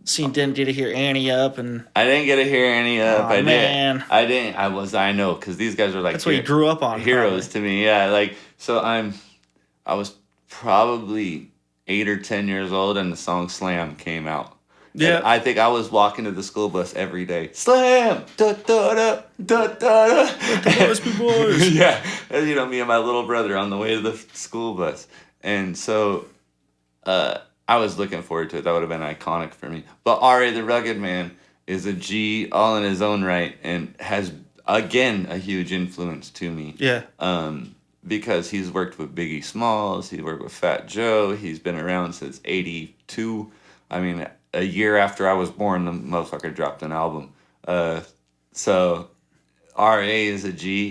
so you didn't get to hear Annie up, and I didn't get to hear Annie up. I didn't. I know, because these guys are like that's what you grew up on. Heroes to me. Yeah, like so I was probably 8 or 10 years old, and the song Slam came out. Yeah, and I think I was walking to the school bus every day. Slam, da da da da da da. Let the boys be boys. Yeah, and, me and my little brother on the way to the school bus. And so I was looking forward to it. That would have been iconic for me. But R.A. the Rugged Man is a G all in his own right and has, again, a huge influence to me. Yeah. Because he's worked with Biggie Smalls. He worked with Fat Joe. He's been around since 82. I mean, a year after I was born, the motherfucker dropped an album. So R.A. is a G.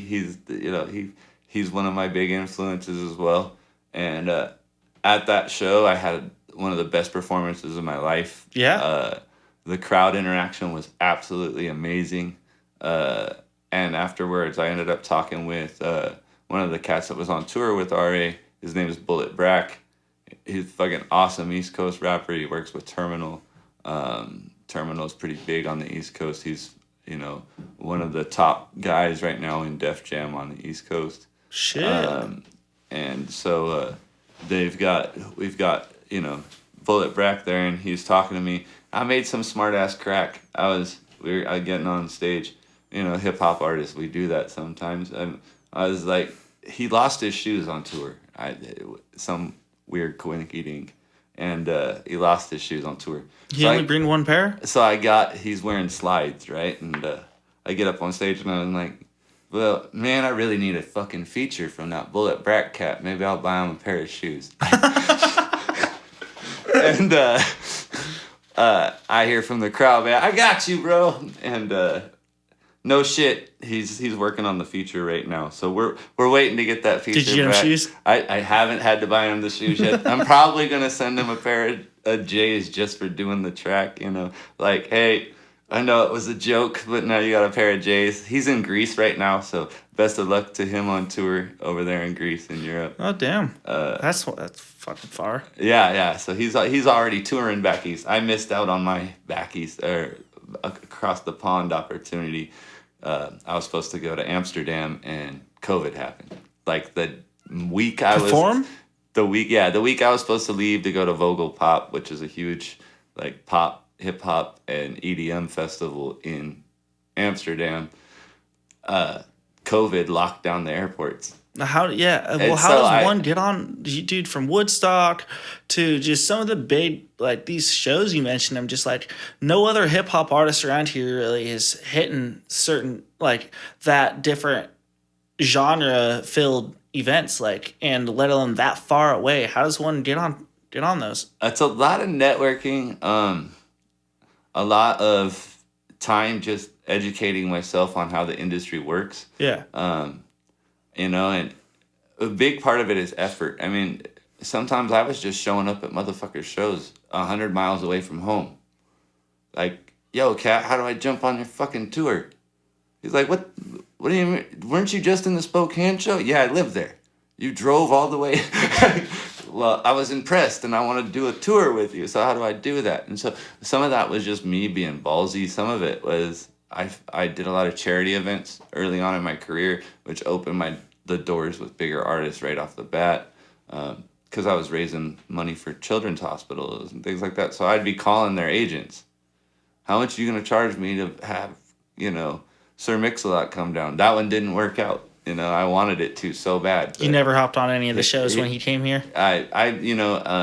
He's one of my big influences as well. And at that show, I had one of the best performances of my life. Yeah. The crowd interaction was absolutely amazing. And afterwards, I ended up talking with one of the cats that was on tour with R.A. His name is Bullet Brack. He's fucking awesome East Coast rapper. He works with Terminal. Terminal's pretty big on the East Coast. He's, one of the top guys right now in Def Jam on the East Coast. Shit. And so we've got Bullet Brack there, and he's talking to me. I made some smart ass crack. I getting on stage, hip hop artists, we do that sometimes. And I was like, he lost his shoes on tour. Some weird coinky dink, and he lost his shoes on tour. He only bring one pair? So he's wearing slides, right? And I get up on stage and I'm like, well, man, I really need a fucking feature from that Bullet Brack cat. Maybe I'll buy him a pair of shoes. And I hear from the crowd, man, I got you, bro. And No shit, he's working on the feature right now. So we're waiting to get that feature. Did you get him back. shoes? I haven't had to buy him the shoes yet. I'm probably gonna send him a pair of J's just for doing the track. You know, like, hey, I know it was a joke, but now you got a pair of J's. He's in Greece right now, so best of luck to him on tour over there in Greece and Europe. Oh damn, that's fucking far. Yeah. So he's already touring back east. I missed out on my back east or across the pond opportunity. I was supposed to go to Amsterdam and COVID happened. Like the week I Perform? the week I was supposed to leave to go to Vogel Pop, which is a huge like pop, hip hop and EDM festival in Amsterdam. COVID locked down the airports. How so does one get on, dude, from Woodstock to just some of the big, like, these shows you mentioned? I'm just like, no other hip-hop artist around here really is hitting certain, like, that different genre-filled events, like, and let alone that far away. How does one get on those? It's a lot of networking, a lot of time just educating myself on how the industry works. Yeah. You know, and a big part of it is effort. I mean, sometimes I was just showing up at motherfuckers' shows 100 miles away from home. Like, yo, Cat, how do I jump on your fucking tour? He's like, what do you mean? Weren't you just in the Spokane show? Yeah, I live there. You drove all the way. Well, I was impressed and I want to do a tour with you. So how do I do that? And so some of that was just me being ballsy. Some of it was I did a lot of charity events early on in my career, which opened the doors with bigger artists right off the bat, because I was raising money for children's hospitals and things like that. So I'd be calling their agents. How much are you going to charge me to have, you know, Sir Mix-a-Lot come down? That one didn't work out. You know, I wanted it to so bad. You never hopped on any of the shows when he came here? It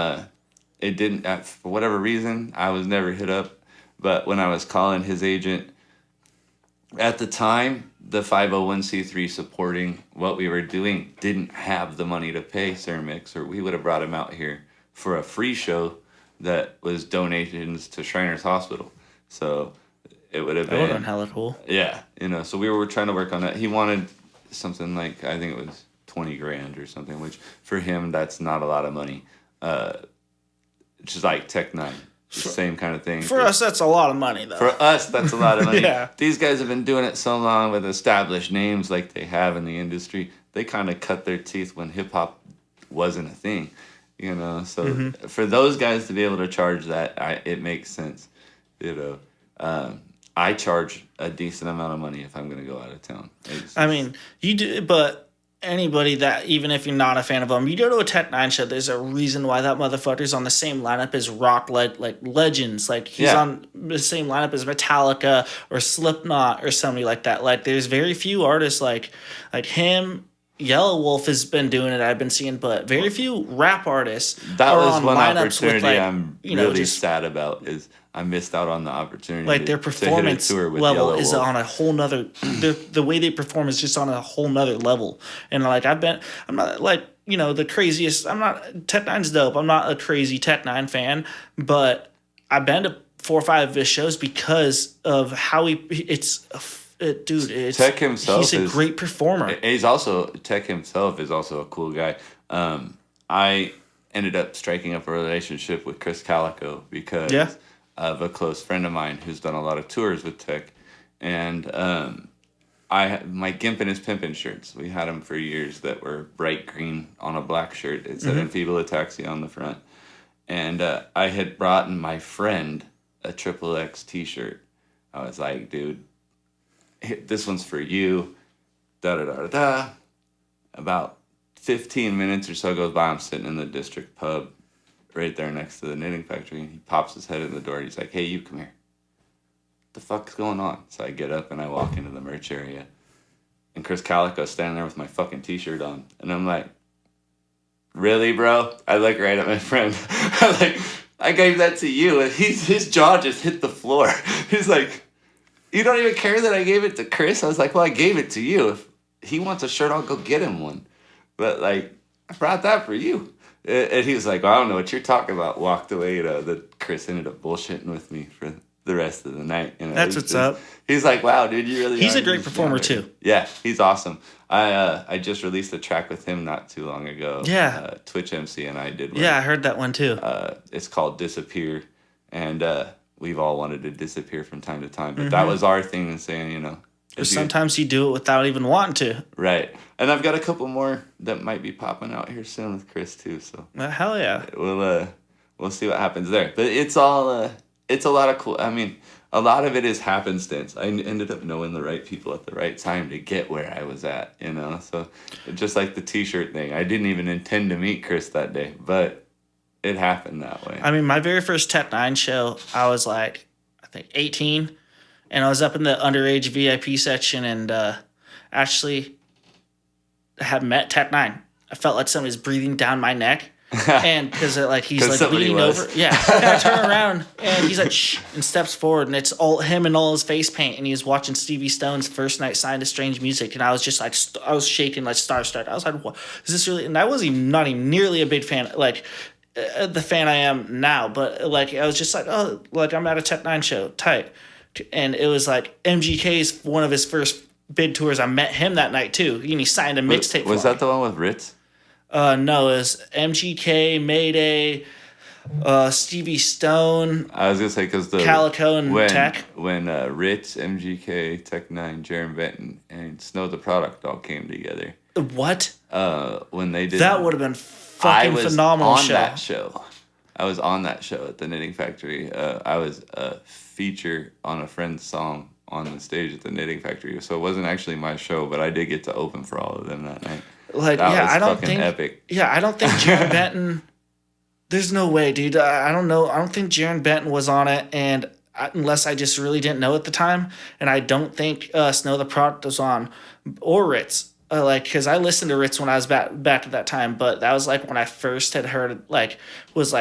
didn't, for whatever reason, I was never hit up. But when I was calling his agent, at the time, the 501c3 supporting what we were doing didn't have the money to pay Sir Mix, or we would have brought him out here for a free show that was donations to Shriners Hospital. So it would have been... That would have been hella cool. Yeah, you know, so we were trying to work on that. He wanted something like, I think it was 20 grand or something, which for him, that's not a lot of money. Just like Tech Nine. Same kind of thing. For us, that's a lot of money, though. For us, that's a lot of money. Yeah. These guys have been doing it so long with established names like they have in the industry. They kind of cut their teeth when hip-hop wasn't a thing, you know? So for those guys to be able to charge that, it makes sense, you know? I charge a decent amount of money if I'm going to go out of town. I mean, you do, but... Anybody that, even if you're not a fan of them, you go to a Tech Nine show, there's a reason why that motherfucker's on the same lineup as rock legends. Like, he's on the same lineup as Metallica or Slipknot or somebody like that. Like, there's very few artists like him. Yellow Wolf has been doing it, I've been seeing, but very few rap artists. That was on one lineups opportunity with, I'm really sad about, is I missed out on the opportunity. Like, their performance level is on a whole nother... the way they perform is just on a whole nother level. And, like, I'm not, like, you know, the craziest... Tech Nine's dope. I'm not a crazy Tech Nine fan, but I've been to 4 or 5 of his shows because of how Tech himself, he's a great performer. Tech himself is also a cool guy. I ended up striking up a relationship with Chris Calico because of a close friend of mine who's done a lot of tours with Tech. And my Gimp and his Pimpin' shirts, we had them for years, that were bright green on a black shirt. It said Enfeeble Ataxia on the front. And I had brought my friend a XXX t-shirt. I was like, dude, this one's for you, da-da-da-da-da. About 15 minutes or so goes by, I'm sitting in the district pub right there next to the knitting factory, and he pops his head in the door, and he's like, hey, you come here. What the fuck's going on? So I get up and I walk into the merch area, and Chris Calico's standing there with my fucking t-shirt on, and I'm like, really, bro? I look right at my friend. I'm like, I gave that to you, and his jaw just hit the floor. He's like, you don't even care that I gave it to Chris? I was like, well, I gave it to you. If he wants a shirt, I'll go get him one. But, like, I brought that for you. And he was like, well, I don't know what you're talking about. Walked away. That Chris ended up bullshitting with me for the rest of the night. You know, That's what's up. He's like, wow, dude, you really. He's are a great just performer down there." too. Yeah, he's awesome. I just released a track with him not too long ago. Yeah. Twitch MC and I did one. Yeah, I heard that one too. It's called Disappear, and we've all wanted to disappear from time to time, but that was our thing, and saying, you know. Or sometimes you do it without even wanting to. Right. And I've got a couple more that might be popping out here soon with Chris too, so. Hell yeah. We'll see what happens there. But it's all it's a lot of cool. I mean, a lot of it is happenstance. I ended up knowing the right people at the right time to get where I was at, you know. So just like the t-shirt thing, I didn't even intend to meet Chris that day, but it happened that way. I mean, my very first Tech 9 show, I was like, I think 18, and I was up in the underage VIP section, and actually had met Tech 9. I felt like somebody was breathing down my neck. And because like he's like leaning over, and I turn around and he's like shh, and steps forward, and it's all him and all his face paint, and he's watching Stevie Stone's First Night signed to Strange Music, and I was just like I was shaking like starstruck. I was like, what is this really? And I was not even nearly a big fan, like the fan I am now, but like I was just like, oh, like I'm at a Tech 9 show, tight. And it was like MGK's one of his first big tours. I met him that night too, and he signed a mixtape. Was that the one with Ritz? No, it was MGK, Mayday, Stevie Stone. I was gonna say because the Calico and Tech. When Ritz, MGK, Tech 9, Jaron Benton, and Snow the Product all came together. What? When they did that would have been fucking phenomenal. That show. I was on that show at the Knitting Factory. I was a feature on a friend's song on the stage at the Knitting Factory, so it wasn't actually my show, but I did get to open for all of them that night. Like, that yeah, was I don't fucking think. Epic. Yeah, I don't think Jaron Benton. There's no way, dude. I don't know. I don't think Jaron Benton was on it, and unless I just really didn't know at the time, and I don't think Snow the Product was on, or Ritz. Because I listened to Ritz when I was back at that time, but that was like when I first had heard I was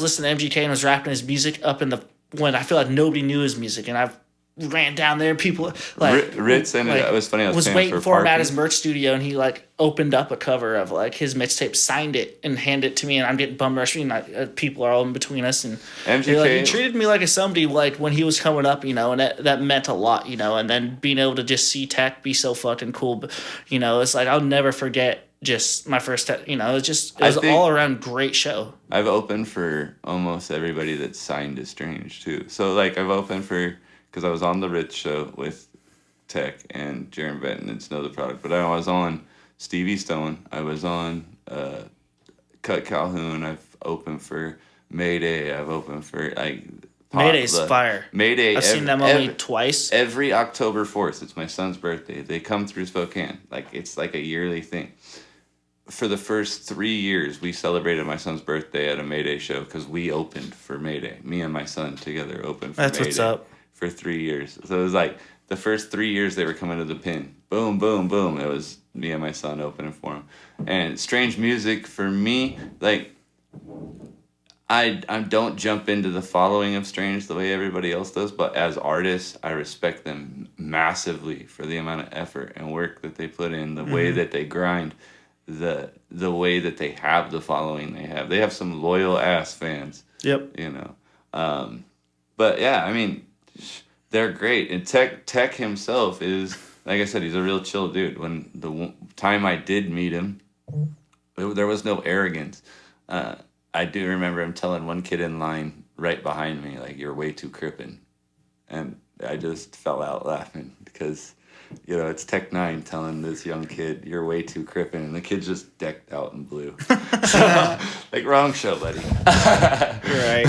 listening to MGK and was rapping his music up in when I feel like nobody knew his music, and I ran down there. People like Ritz ended up, it was funny. I was waiting for him at his merch studio, and he opened up a cover of his mixtape, signed it, and handed it to me, and I'm getting bum rushed. And people are all in between us, and MGK, he treated me like a somebody when he was coming up, and that meant a lot, and then being able to just see Tech be so fucking cool, but it's like I'll never forget just my first it was all around great show. I've opened for almost everybody that's signed to Strange too. So I've opened for. Because I was on the Ritz show with Tech and Jaron Benton and Snow the Product. But I was on Stevie Stone. I was on Cut Calhoun. I've opened for Mayday. I've opened for Mayday's fire. Mayday. I've seen them only twice. Every October 4th. It's my son's birthday. They come through Spokane. It's like a yearly thing. For the first 3 years, we celebrated my son's birthday at a Mayday show because we opened for Mayday. Me and my son together opened for Mayday. That's what's up. For 3 years. So it was like the first 3 years they were coming to the pin. Boom, boom, boom. It was me and my son opening for them. And Strange Music for me, I don't jump into the following of Strange the way everybody else does, but as artists, I respect them massively for the amount of effort and work that they put in, the way that they grind, the way that they have the following they have. They have some loyal ass fans. Yep. But yeah, I mean, they're great. And Tech himself is, like I said, he's a real chill dude. When the time I did meet him, there was no arrogance. I do remember him telling one kid in line right behind me, you're way too crippin'. And I just fell out laughing because, it's Tech 9 telling this young kid, you're way too crippin'. And the kid just decked out in blue. So, wrong show, buddy. Right.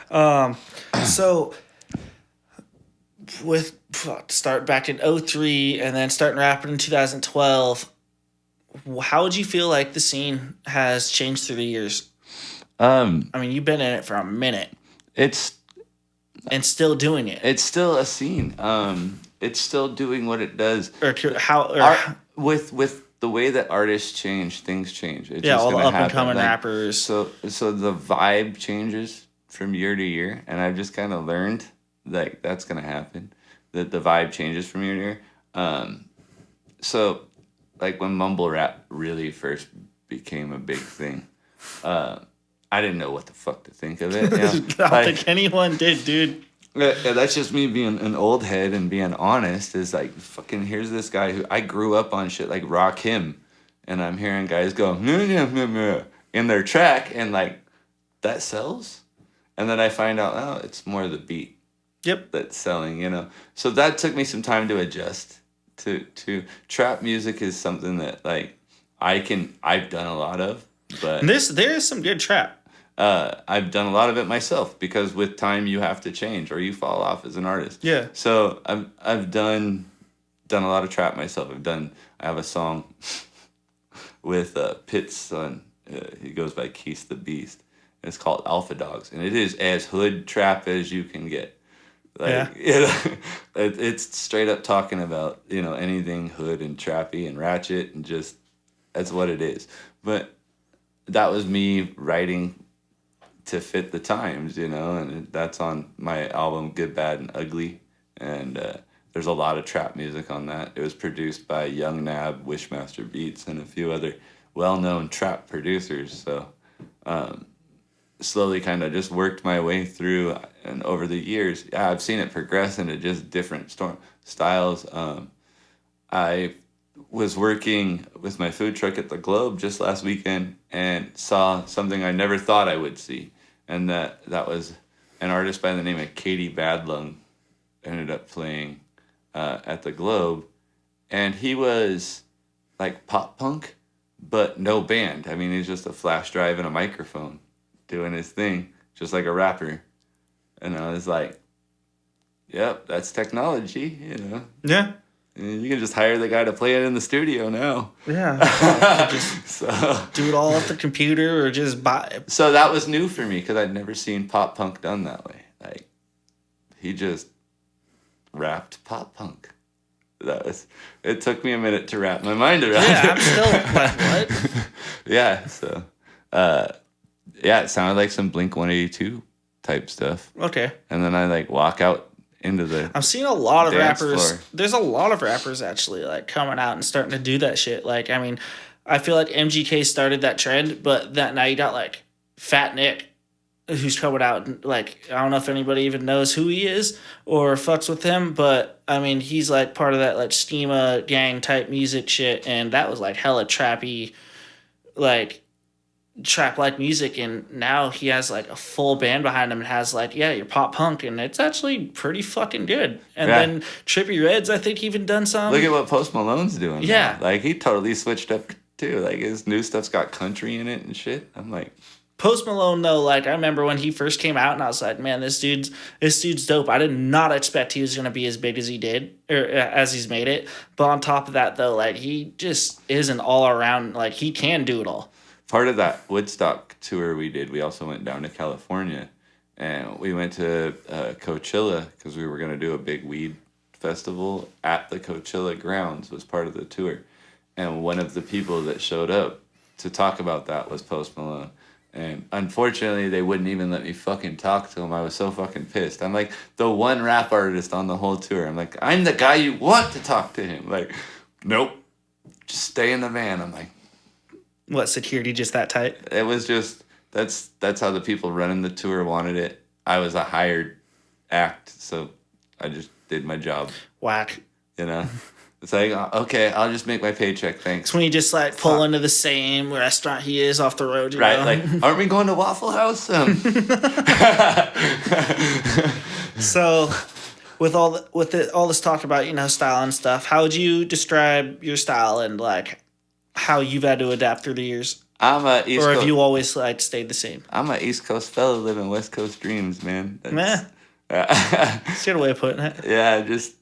Fuck. So with start back in 2003 and then starting rapping in 2012, how would you feel like the scene has changed through the years? I mean, you've been in it for a minute. And still doing it. It's still a scene. It's still doing what it does. With the way that artists change, things change. It's just all the up and coming rappers. So the vibe changes from year to year, and I've just kind of learned that's gonna happen. That the vibe changes from year to year. So when mumble rap really first became a big thing, I didn't know what the fuck to think of it. You know? I don't think anyone did, dude. Yeah, that's just me being an old head and being honest. Is like, fucking, here's this guy who I grew up on shit like Rakim, and I'm hearing guys go in their track, and like, that sells. And then I find out, oh, it's more the beat. Yep. That's selling, you know. So that took me some time to adjust to trap music. Is something that like I've done a lot of, but there is some good trap. I've done a lot of it myself, because with time you have to change or you fall off as an artist. Yeah. So I've done a lot of trap myself. I have a song with Pitt's son. He goes by Keith the Beast. It's called Alpha Dogs, and it is as hood trap as you can get. Like, you know, it's straight up talking about, you know, anything hood and trappy and ratchet, and just, that's what it is. But that was me writing to fit the times, you know, and that's on my album Good, Bad, and Ugly, and there's a lot of trap music on that. It was produced by Young Nab, Wishmaster Beats, and a few other well-known trap producers. So slowly kind of just worked my way through, and over the years, yeah, I've seen it progress into just different styles. I was working with my food truck at the Globe just last weekend and saw something I never thought I would see, and that was an artist by the name of Katie Badlung ended up playing at the Globe, and he was like pop punk, but no band. I mean, he's just a flash drive and a microphone doing his thing, just like a rapper. And I was like, yep, that's technology, you know. Yeah. You can just hire the guy to play it in the studio now. Yeah. Just So do it all off the computer or just buy it. So that was new for me, because I'd never seen pop punk done that way. Like, he just rapped pop punk. It took me a minute to wrap my mind around it. Yeah, I'm still like, what? Yeah, so yeah, it sounded like some Blink-182 type stuff. Okay. And then I like walk out into the I'm seeing a lot of dance rappers. floor. There's a lot of rappers actually like coming out and starting to do that shit. Like, I mean, I feel like MGK started that trend, but that now you got like Fat Nick, who's coming out and like, I don't know if anybody even knows who he is or fucks with him, but I mean, he's like part of that like schema gang type music shit, and that was like hella trappy, like trap like music, and now he has like a full band behind him and has like, yeah, your pop punk, and it's actually pretty fucking good. And Yeah. then Trippie Redd's I think even done some. Look at what Post Malone's doing. Yeah. Now. Like, he totally switched up too. Like, his new stuff's got country in it and shit. I'm like, Post Malone though, like I remember when he first came out and I was like, man, this dude's dope. I did not expect he was gonna be as big as he did, or as he's made it. But on top of that though, like he just is an all around, like he can do it all. part of that Woodstock tour we did, we also went down to California, and we went to Coachella because we were going to do a big weed festival at the Coachella grounds was part of the tour. And one of the people that showed up to talk about that was Post Malone. And unfortunately, they wouldn't even let me fucking talk to him. I was so fucking pissed. I'm like the one rap artist on the whole tour. I'm like, I'm the guy you want to talk to him. Like, nope, just stay in the van. I'm like, what, security just that tight? it was just, that's how the people running the tour wanted it. I was a hired act, so I just did my job. Whack. You know? It's like, okay, I'll just make my paycheck, thanks. It's when you just like pull into the same restaurant he is off the road, you Right, know? like, aren't we going to Waffle House? So, with all this talk about, you know, style and stuff, how would you describe your style and like how you've had to adapt through the years? I'm a East or have Coast, you always like stayed the same? I'm a East Coast fella living West Coast dreams, man. Meh. That's a good way of putting it. Yeah, just,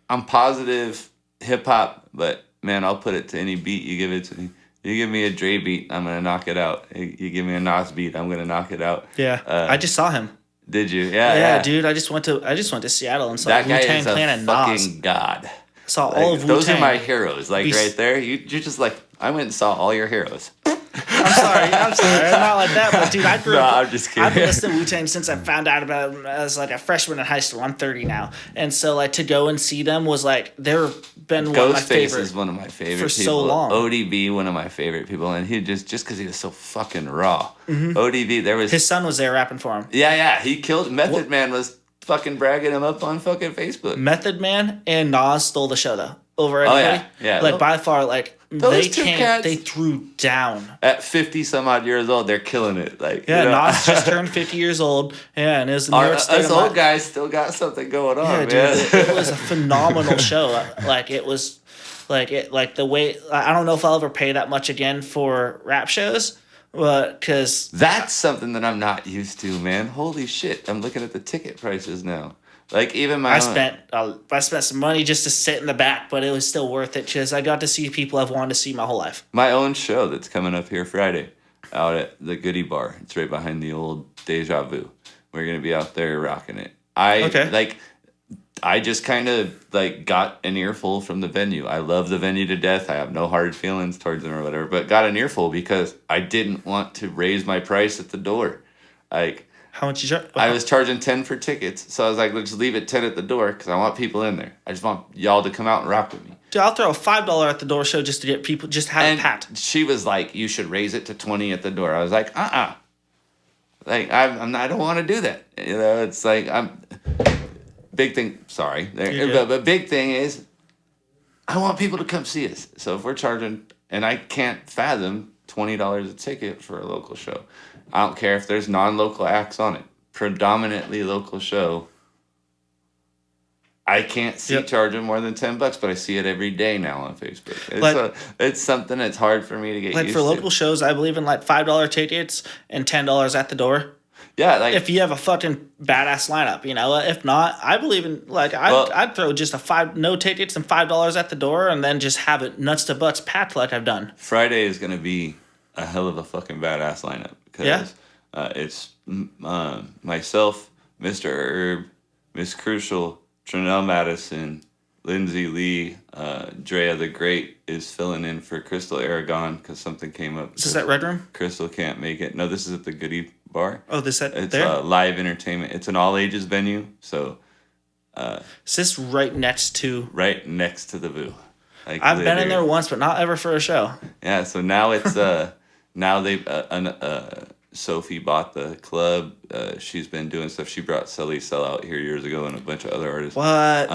I'm positive hip hop, but man, I'll put it to any beat you give it to me. You give me a Dre beat, I'm gonna knock it out. You give me a Nas beat, I'm gonna knock it out. Yeah, I just saw him. Did you? Yeah, dude. I just went to Seattle and saw That guy Wu-Tang is a Clan and fucking Nas. god. Saw Like, all of Wu-Tang. those are my heroes. Like right there, you're just like, I went and saw all your heroes. I'm sorry. I'm not like that, but dude, I grew up. I'm just kidding. I've been listening to Wu-Tang since I found out about them as like a freshman in high school. I'm 30 now, and so like to go and see them was like they've been one of my Ghostface favorite is one of my favorite for people. so long. ODB, one of my favorite people, and he just because he was so fucking raw. ODB, there was His son was there rapping for him. yeah, he killed Method Man was fucking bragging him up on fucking Facebook. Method Man and Nas stole the show though over anybody. Yeah. Like by far, like Those they two can't. cats- They threw down. At 50 some odd years old, they're killing it. Like Yeah, you know? Nas just turned 50 years old. Yeah, and it was the New York State Us of old Mind. guys still got something going on, Yeah, man. dude, it was a phenomenal show. Like it was, like the way I don't know if I'll ever pay that much again for rap shows, but because That's something that I'm not used to, man. Holy shit! I'm looking at the ticket prices now. Like even my I own, spent some money just to sit in the back, but it was still worth it because I got to see people I've wanted to see my whole life. my own show that's coming up here Friday, out at the Goodie Bar. It's right behind the old Deja Vu. We're gonna be out there rocking it. I just kind of like got an earful from the venue. I love the venue to death. I have no hard feelings towards them or whatever, but got an earful because I didn't want to raise my price at the door. Like How much you charge? I was charging 10 for tickets, so I was like, let's leave it 10 at the door because I want people in there. I just want y'all to come out and rock with me. Dude, I'll throw a $5 at the door show just to get people, just to have it packed. She was like, you should raise it to 20 at the door. I was like, Like I don't want to do that. You know, it's like big thing. Sorry, but big thing is, I want people to come see us. So if we're charging, and I can't fathom $20 a ticket for a local show. I don't care if there's non-local acts on it. Predominantly local show. I can't see charging more than $10, but I see it every day now on Facebook. It's something that's hard for me to get Like used for to. local shows, I believe in like $5 tickets and $10 at the door. Yeah, like If you have a fucking badass lineup, you know. If not, I believe in like I'd throw just no tickets and $5 at the door, and then just have it nuts to butts packed like I've done. Friday is gonna be a hell of a fucking badass lineup because it's myself, Mr. Herb, Miss Crucial, Trinell Madison, Lindsay Lee, Drea the Great is filling in for Crystal Aragon because something came up. Is this at Red Room? Crystal can't make it. No, this is at the Goodie Bar. Oh, this at It's there? live entertainment. It's an all ages venue, so Is this right next to? right next to the Voo. Like I've been in literally. there once, but not ever for a show. Yeah, so now it's now they've Sophie bought the club. She's been doing stuff. She brought Sully Sell Out here years ago and a bunch of other artists. What?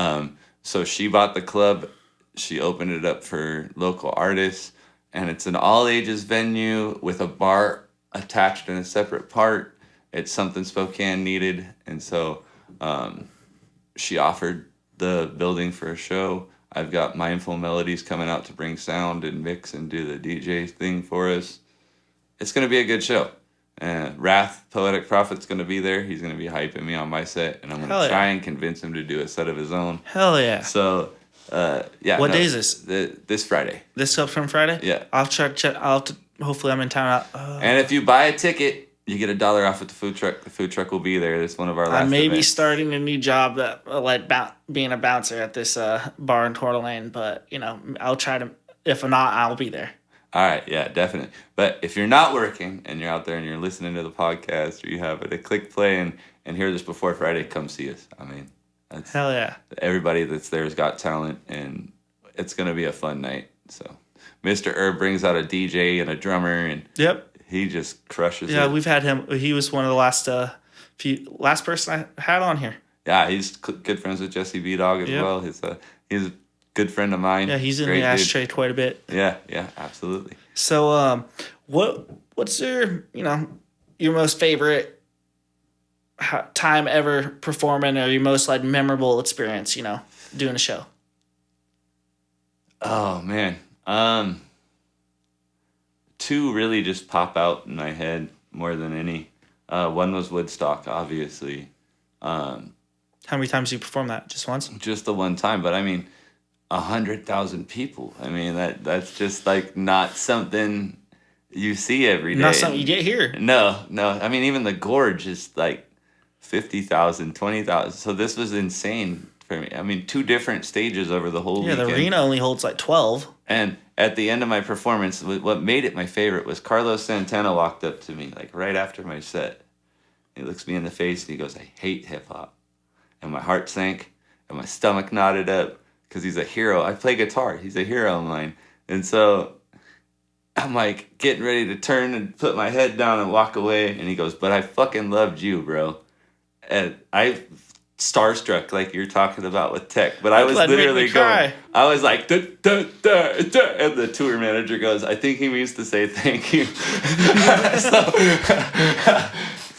So she bought the club. She opened it up for local artists, and it's an all ages venue with a bar attached in a separate part. It's something Spokane needed, and so she offered the building for a show. I've got Mindful Melodies coming out to bring sound and mix and do the DJ thing for us. It's going to be a good show. Wrath, Poetic Prophet's going to be there. He's going to be hyping me on my set, and I'm going to try and convince him to do a set of his own. Hell yeah. So, yeah. What day is this? This Friday. This upcoming Friday? Yeah. I'll try to check. Hopefully I'm in town. And if you buy a ticket, you get $1 off at the food truck. The food truck will be there. It's one of our last I may be events. starting a new job, being a bouncer at this bar in Coeur d'Alene, but you know, I'll try to. If not, I'll be there. All right, yeah, definitely. But if you're not working and you're out there and you're listening to the podcast or you have it, a click play and hear this before Friday, come see us. I mean, that's, Hell yeah. everybody that's there has got talent, and it's going to be a fun night. So Mr. Herb brings out a DJ and a drummer, and he just crushes it. Yeah, we've had him. He was one of the last person I had on here. Yeah, he's good friends with Jesse B-Dog as well. He's a good friend of mine. Yeah, he's in Great the ashtray quite a bit. Yeah, absolutely. So, what's your most favorite time ever performing, or your most like memorable experience, doing a show? Oh man, two really just pop out in my head more than any. One was Woodstock, obviously. How many times do you perform that? Just once? Just the one time, but I mean, 100,000 people. I mean, that's just like not something you see every day. Not something you get here. No. I mean, even the Gorge is like 50,000, 20,000. So this was insane for me. I mean, two different stages over the whole weekend. The arena only holds like 12. And at the end of my performance, what made it my favorite was Carlos Santana walked up to me like right after my set. He looks me in the face and he goes, "I hate hip hop," and my heart sank and my stomach knotted up because he's a hero. I play guitar. He's a hero of mine, and so I'm like getting ready to turn and put my head down and walk away, and he goes, "But I fucking loved you, bro." And I starstruck like you're talking about with Tech, but I was literally going, I was like, duh, duh, duh, duh, and the tour manager goes, "I think he means to say thank you."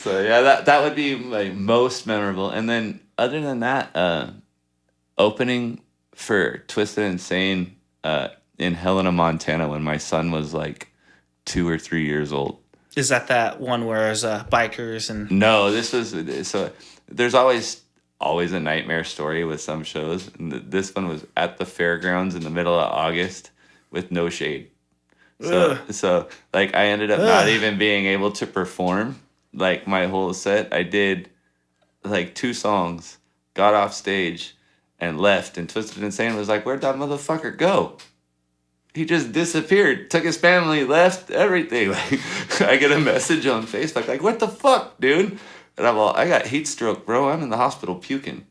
So yeah, that would be my most memorable. And then other than that, opening for Twisted Insane in Helena, Montana, when my son was like 2 or 3 years old. Is that one where there's bikers and? No, this was so. There's always a nightmare story with some shows, and this one was at the fairgrounds in the middle of August with no shade. So like I ended up not even being able to perform like my whole set. I did like 2 songs, got off stage, and left. And Twisted Insane was like, "Where'd that motherfucker go?" He just disappeared, took his family, left, everything. Like, I get a message on Facebook, like, "What the fuck, dude?" And I'm all, "I got heat stroke, bro. I'm in the hospital puking."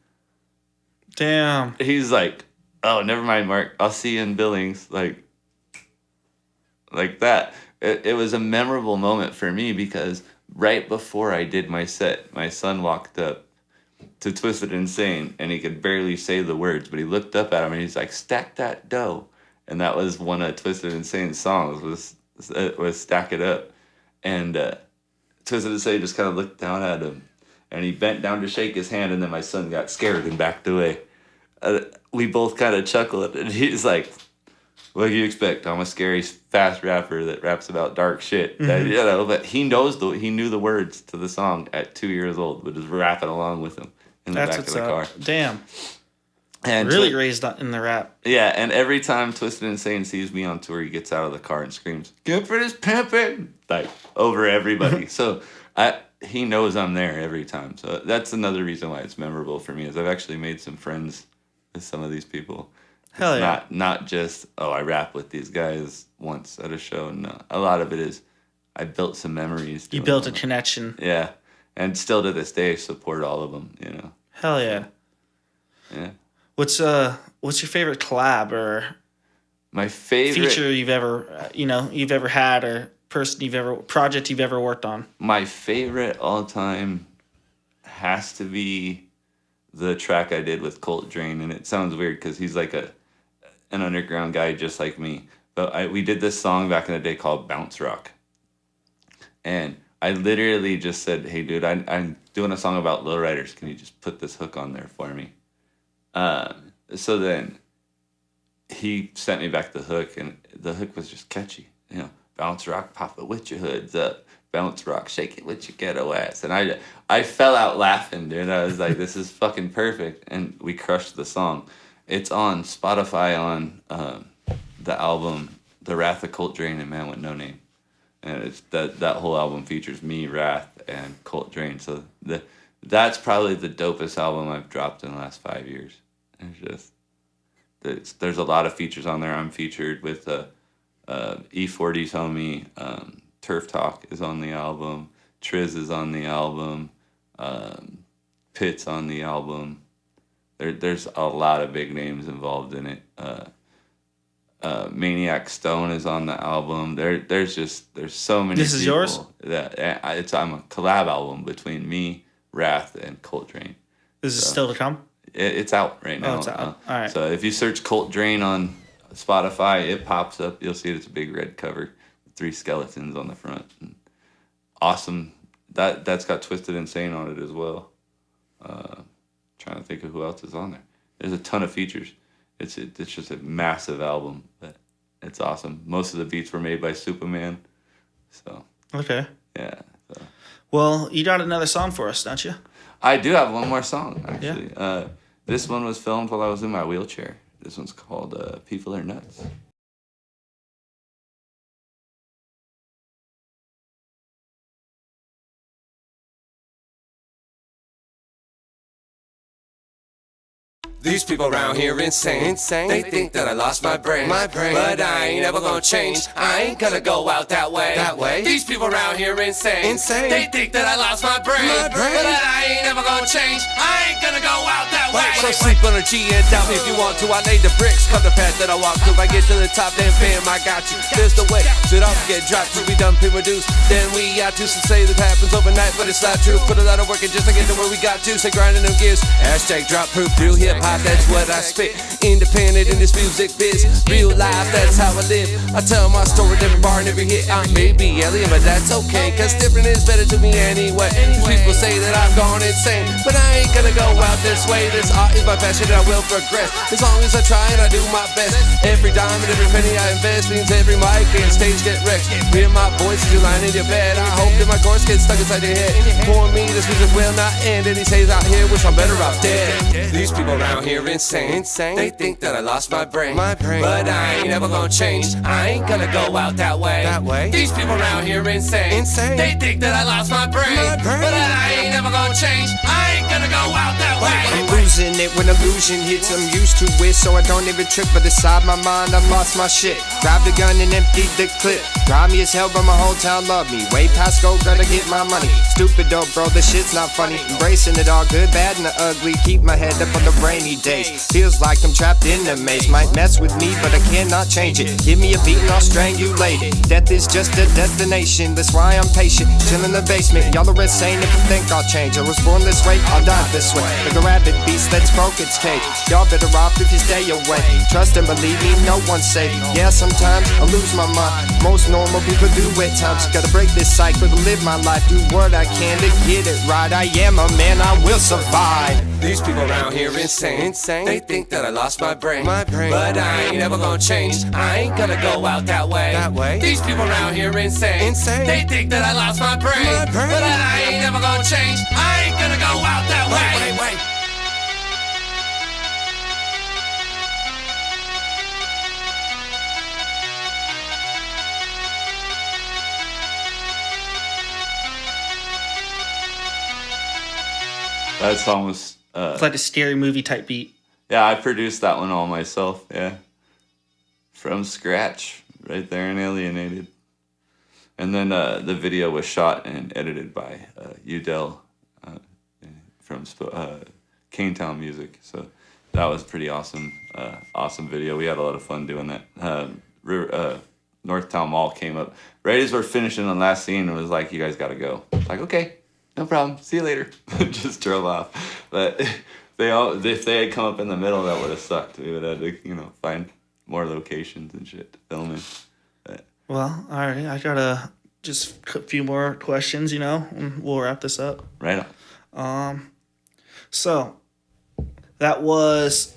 Damn. He's like, "Oh, never mind, Mark. I'll see you in Billings." Like that. It was a memorable moment for me because right before I did my set, my son walked up to Twisted Insane, and he could barely say the words, but he looked up at him and he's like, "Stack that dough." And that was one of Twisted Insane's songs, was Stack It Up. And Twisted Insane just kind of looked down at him, and he bent down to shake his hand, and then my son got scared and backed away. We both kind of chuckled, and he's like, "What do you expect? I'm a scary, fast rapper that raps about dark shit." Mm-hmm. But he knew the words to the song at 2 years old, but just rapping along with him in the back of the car. Damn. And really raised in the rap. Yeah, and every time Twisted Insane sees me on tour, he gets out of the car and screams, "Gifford is pimping!" Like, over everybody. So he knows I'm there every time. So that's another reason why it's memorable for me, is I've actually made some friends with some of these people. Hell yeah. Not just, "Oh, I rap with these guys once at a show." No, a lot of it is I built some memories. You built a connection. Yeah, and still to this day support all of them, you know. Hell yeah. Yeah. What's your favorite collab or my favorite feature you've ever had, or project you've ever worked on? My favorite all time has to be the track I did with Colt Drain, and it sounds weird because he's like an underground guy just like me. But we did this song back in the day called Bounce Rock, and I literally just said, "Hey, dude, I'm doing a song about lowriders. Can you just put this hook on there for me?" So then he sent me back the hook, and the hook was just catchy. You know, "Bounce rock, pop it with your hoods up. Bounce rock, shake it with your ghetto ass." And I fell out laughing, dude. I was like, "This is fucking perfect." And we crushed the song. It's on Spotify on the album The Wrath of Colt Drain and ManWitNoName. And it's that whole album features me, Wrath, and Colt Drain. So that's probably the dopest album I've dropped in the last 5 years. It's just, there's a lot of features on there. I'm featured with E40's homie, Turf Talk is on the album, Triz is on the album, Pitt's on the album. There's a lot of big names involved in it. Maniac Stone is on the album. There's so many. This is yours? I'm a collab album between me, Wrath, and Colt Drain. Is it still to come? It's out right now. Oh, it's out. All right. So if you search Colt Drain on Spotify, it pops up. You'll see it's a big red cover, 3 skeletons on the front. And awesome. That's got Twisted Insane on it as well. Trying to think of who else is on there. There's a ton of features. It's just a massive album, but it's awesome. Most of the beats were made by Superman. So okay. Yeah. So. Well, you got another song for us, don't you? I do have one more song, actually. Yeah. This one was filmed while I was in my wheelchair. This one's called People Are Nuts. These people around here insane. They think that I lost my brain. But I ain't ever gonna change. I ain't gonna go out that way. These people around here insane. They think that I lost my brain. But I ain't ever gonna change. I ain't gonna go out that way. So sleep on a G and doubt me if you want to. I lay the bricks, cut the path that I walk through. I get to the top, then fam, I got you. There's the way. Should all get dropped till we done pre-reduced. Then we got to say that happens overnight, but it's not true. Put a lot of work in just to get to where we got to. Say grinding them gears. Hashtag drop proof through hip hop. That's what I spit. Independent in this music biz. Real life, that's how I live. I tell my story, every bar and every hit. I may be alien, but that's okay, cause different is better to me anyway. These people say that I've gone insane, but I ain't gonna go out this way. This art is my passion and I will progress. As long as I try and I do my best. Every dime and every penny I invest means every mic and stage get wrecked. Hear my voice as you lying in your bed. I hope that my chords get stuck inside your head. For me, this music will not end. And he says out here, wish I'm better off dead. These people around here insane. They think that I lost my brain. But I ain't ever gonna change. I ain't gonna go out that way. These people around here insane. They think that I lost my brain. But I ain't ever gonna change. I ain't gonna go out that way. I'm losing it when illusion hits. I'm used to it, so I don't even trip. But inside my mind, I lost my shit. Grabbed a gun and emptied the clip. Grimy as hell, but my whole town love me. Way past go, gotta get my money. Stupid though, bro, this shit's not funny. Embracing it all, good, bad, and the ugly. Keep my head up on the rainy days. Feels like I'm trapped in a maze. Might mess with me, but I cannot change it. Give me a beat and I'll strangulate it. Death is just a destination, that's why I'm patient. Chill in the basement, y'all are insane if you think I'll change. I was born this way, I'll die this way. Like a rabid beast that's broke its cage. Y'all better off if you stay away. Trust and believe me, no one's safe. Yeah, sometimes I lose my mind. Most normal people do at times. Gotta break this cycle to live my life. Do what I can to get it right. I am a man, I will survive. These people around here insane. They think that I lost my brain. But I ain't ever gonna change. I ain't gonna go out that way. These people around here insane. They think that I lost my brain. But I ain't never gonna change. I ain't gonna go out that way. That song was It's like a scary movie type beat. yeah, I produced that one all myself, yeah. From scratch, right there in Alienated. And then the video was shot and edited by Udell from Canetown Music. So that was pretty awesome, awesome video. We had a lot of fun doing that. Northtown Mall came up right as we're finishing the last scene and was like, "You guys gotta go." Like, okay, no problem. See you later. Just drove off. But if they had come up in the middle, that would have sucked. We would have had to, find more locations and shit to film in. But, Well, all right. I got just a few more questions, and we'll wrap this up. right on. So, that was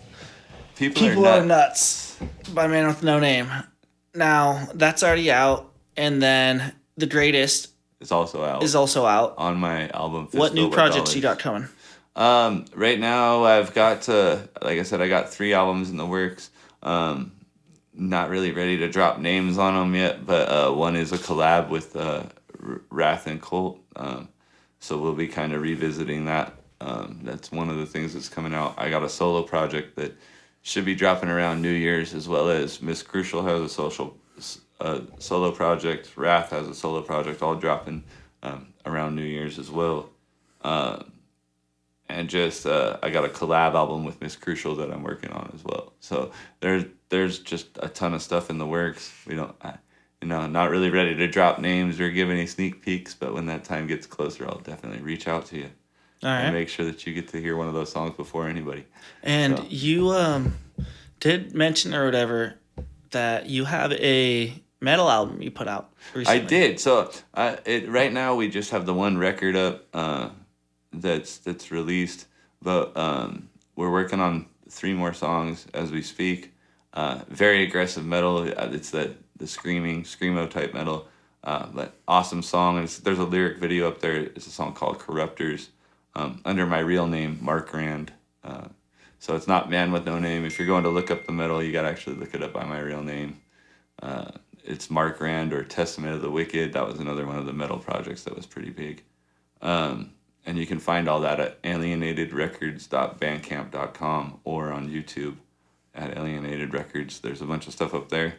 People Are Nuts by Man with No Name. Now, that's already out. And then The Greatest It's also out. is also out. on my album. What new Fistful of projects you Dollars. got coming? Right now, I've got, like I said, I got 3 albums in the works. Not really ready to drop names on them yet, but one is a collab with Wrath and Colt. So we'll be kind of revisiting that. That's one of the things that's coming out. I got a solo project that should be dropping around New Year's, as well as Miss Crucial has a solo project. Wrath has a solo project, all dropping around New Year's as well. And just I got a collab album with Miss Crucial that I'm working on as well. So there's just a ton of stuff in the works. We don't, not really ready to drop names or give any sneak peeks, but when that time gets closer, I'll definitely reach out to you All right. and make sure that you get to hear one of those songs before anybody. And So- you did mention or whatever that you have a metal album you put out recently. I did. So right now we just have the one record up that's released, but we're working on 3 more songs as we speak. Very aggressive metal. It's the screamo type metal, but awesome song. And there's a lyric video up there. It's a song called Corruptors, under my real name, Mark Rand. So it's not Man with No Name. If you're going to look up the metal, you got to actually look it up by my real name. It's Mark Rand or Testament of the Wicked. That was another one of the metal projects that was pretty big. and you can find all that at alienatedrecords.bandcamp.com or on YouTube at Alienated Records. There's a bunch of stuff up there.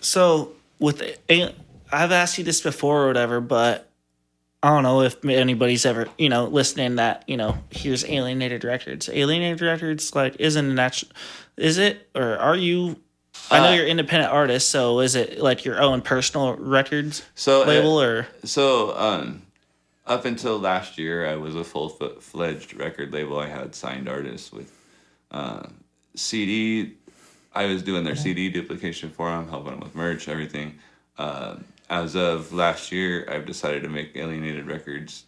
So I've asked you this before or whatever, but I don't know if anybody's ever, listening that, here's Alienated Records. Alienated Records, like, isn't a natural, is it, or are you, I know you're independent artist, so is it like your own personal records label or? Up until last year, I was a full-fledged record label. I had signed artists with CD. I was doing their CD duplication for them, helping them with merch, everything. As of last year, I've decided to make Alienated Records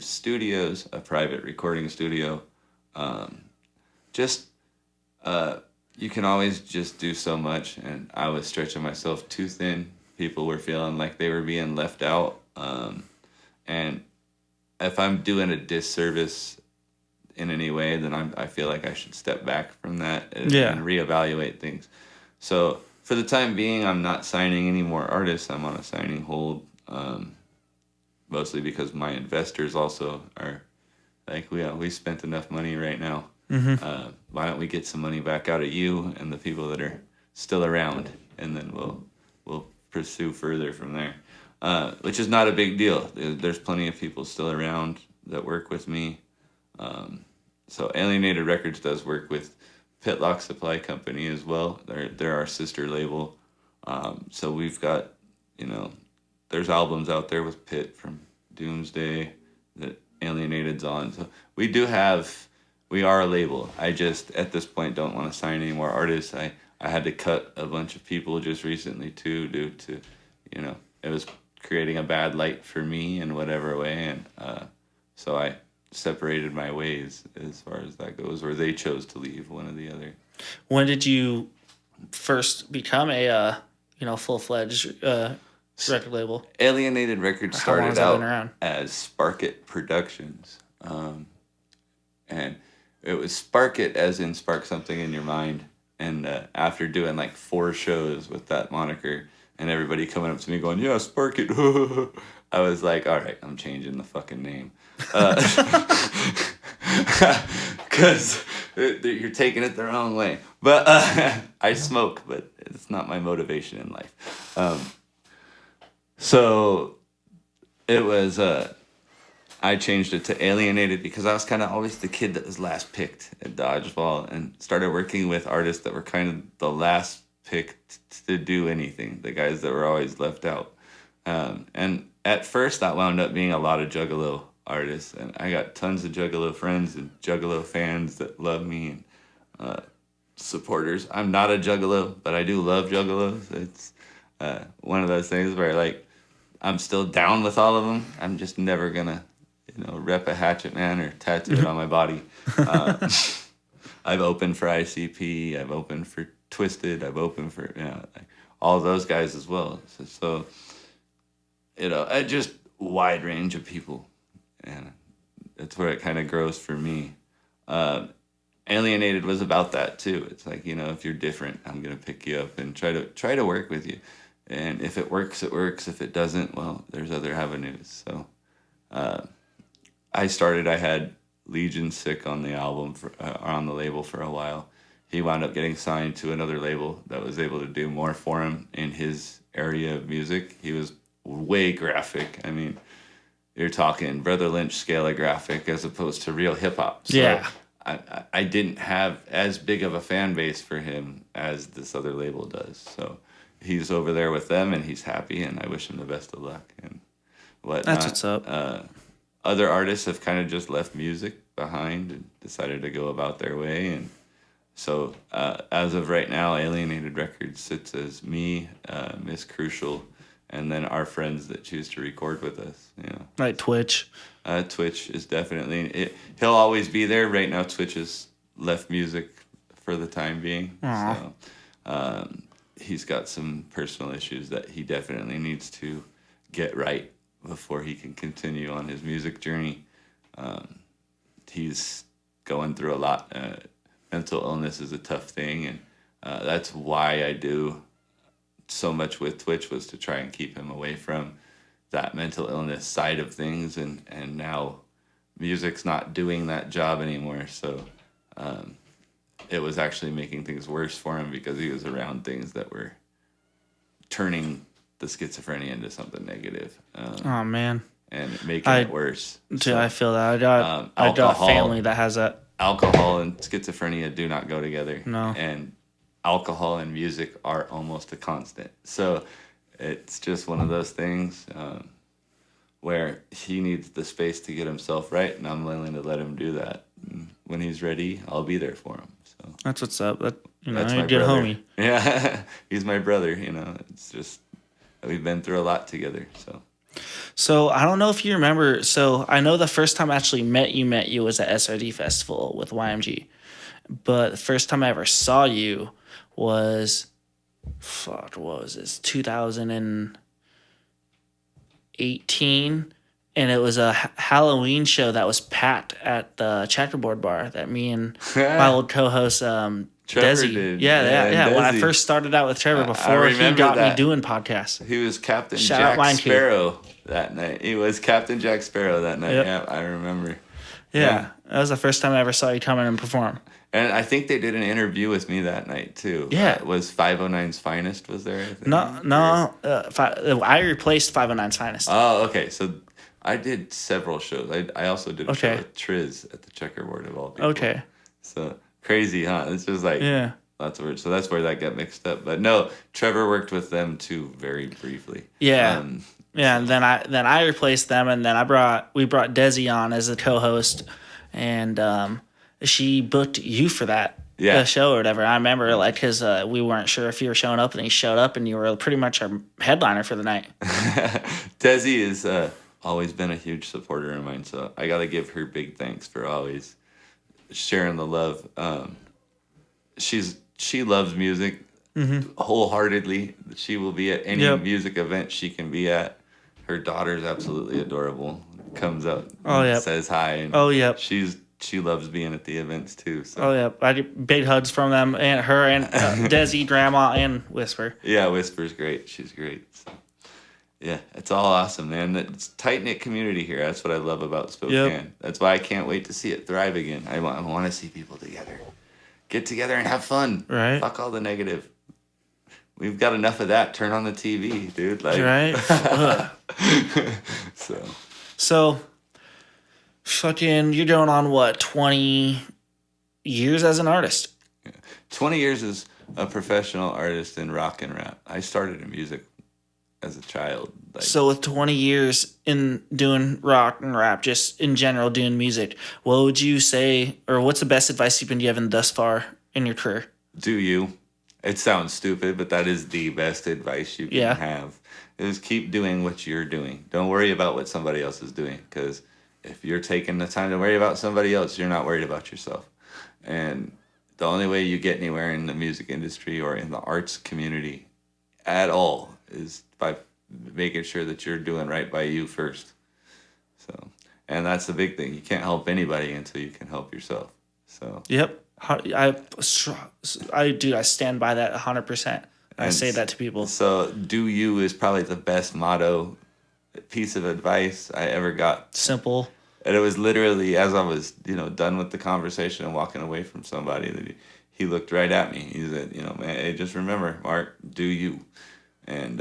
Studios, a private recording studio. You can always just do so much, and I was stretching myself too thin. People were feeling like they were being left out. And if I'm doing a disservice in any way, then I feel like I should step back from that and reevaluate things. So for the time being, I'm not signing any more artists. I'm on a signing hold, mostly because my investors also are like, we spent enough money right now. Mm-hmm. Why don't we get some money back out of you and the people that are still around, and then we'll pursue further from there. Which is not a big deal. There's plenty of people still around that work with me. So Alienated Records does work with Pitlock Supply Company as well. They're our sister label. So we've got, there's albums out there with Pit from Doomsday that Alienated's on. So we are a label. I just, at this point, don't want to sign any more artists. I had to cut a bunch of people just recently, too, due to, it was creating a bad light for me in whatever way. And so I separated my ways as far as that goes, or they chose to leave, one or the other. When did you first become a, full-fledged record label? Alienated Records started out as Spark It Productions. And it was Spark It as in spark something in your mind. And after doing like 4 shows with that moniker and everybody coming up to me going, yeah, Spark It, I was like, all right, I'm changing the fucking name. Because you're taking it the wrong way. But I smoke, but it's not my motivation in life. So it was... I changed it to Alienated because I was kind of always the kid that was last picked at Dodgeball, and started working with artists that were kind of the last picked to do anything, the guys that were always left out. And at first that wound up being a lot of Juggalo artists, and I got tons of Juggalo friends and Juggalo fans that love me and supporters. I'm not a Juggalo, but I do love Juggalos. It's one of those things where like I'm still down with all of them. I'm just never gonna rep a Hatchet Man or tattoo it on my body. I've opened for ICP. I've opened for Twisted. I've opened for all those guys as well. So just wide range of people, and that's where it kind of grows for me. Alienated was about that too. It's like if you're different, I'm gonna pick you up and try to work with you. And if it works, it works. If it doesn't, well, there's other avenues. So. I had Legion Sick on the album, on the label for a while. He wound up getting signed to another label that was able to do more for him in his area of music. He was way graphic. I mean, you're talking Brother Lynch scale of graphic as opposed to real hip-hop. So yeah. I didn't have as big of a fan base for him as this other label does. So he's over there with them, and he's happy, and I wish him the best of luck and whatnot. That's what's up. Other artists have kind of just left music behind and decided to go about their way. And so as of right now, Alienated Records sits as me, Miss Crucial, and then our friends that choose to record with us. Like Twitch. Twitch is definitely... he'll always be there. Right now, Twitch has left music for the time being. Aww. So he's got some personal issues that he definitely needs to get right before he can continue on his music journey. He's going through a lot. Mental illness is a tough thing, and that's why I do so much with Twitch, was to try and keep him away from that mental illness side of things, and now music's not doing that job anymore. So it was actually making things worse for him because he was around things that were turning the schizophrenia into something negative. Oh man. And making it worse. Dude, So, I feel that. I got a family that has that. Alcohol and schizophrenia do not go together. No. And alcohol and music are almost a constant. So it's just one of those things where he needs the space to get himself right, and I'm willing to let him do that. And when he's ready, I'll be there for him. So That's what's up. That's my a good brother. homie. Yeah, he's my brother. It's just we've been through a lot together. So I don't know if you remember. So I know the first time I actually met you was at SRD Festival with YMG. But the first time I ever saw you was, what was this, 2018. And it was a Halloween show that was packed at the checkerboard bar that me and my old co-host Trevor Desi did. Yeah. When I Desi. first started out with Trevor before he remember got me that. doing podcasts. He was Captain Shout out Jack Lion King. Sparrow that night. He was Captain Jack Sparrow that night. Yep. Yeah, I remember. Yeah, that was the first time I ever saw you come in and perform. And I think they did an interview with me that night too. Yeah. Was 509's Finest was there? I think? No. I replaced 509's Finest. Oh, okay. So I did several shows. I also did a show Okay. with Triz at the checkerboard of all people. Okay. So crazy, huh? It's just like Yeah. that's weird. So that's where that got mixed up. But no, Trevor worked with them too very briefly. Yeah. Yeah, and then I replaced them, and then we brought Desi on as the co-host, and she booked you for that the show or whatever. I remember because we weren't sure if you were showing up, and he showed up, and you were pretty much our headliner for the night. Desi has always been a huge supporter of mine, so I got to give her big thanks for always sharing the love. She loves music wholeheartedly. She will be at any music event she can be at. Her daughter's absolutely adorable. Comes up, says hi, and she loves being at the events too. So. I get big hugs from them, and her and Desi, Grandma, and Whisper. Yeah, Whisper's great. She's great. So. Yeah, it's all awesome, man. It's tight-knit community here. That's what I love about Spokane. Yep. That's why I can't wait to see it thrive again. I want to see people together. Get together and have fun. Right. Fuck all the negative. We've got enough of that. Turn on the TV, dude. Right? So, fucking, you're going on what, 20 years as an artist? 20 years as a professional artist in rock and rap. I started in music as a child. So with 20 years in doing rock and rap, just in general doing music, what would you say, or what's the best advice you've been given thus far in your career? Do you. It sounds stupid, but that is the best advice you can have. Is keep doing what you're doing. Don't worry about what somebody else is doing, because if you're taking the time to worry about somebody else, you're not worried about yourself. And the only way you get anywhere in the music industry or in the arts community at all is by making sure that you're doing right by you first. So, and that's the big thing. You can't help anybody until you can help yourself. So. Yep. I stand by that 100%. I say that to people. So, do you is probably the best motto, piece of advice I ever got. Simple. And it was literally as I was, done with the conversation and walking away from somebody, that he looked right at me. He said, man, hey, just remember, Mark, do you. And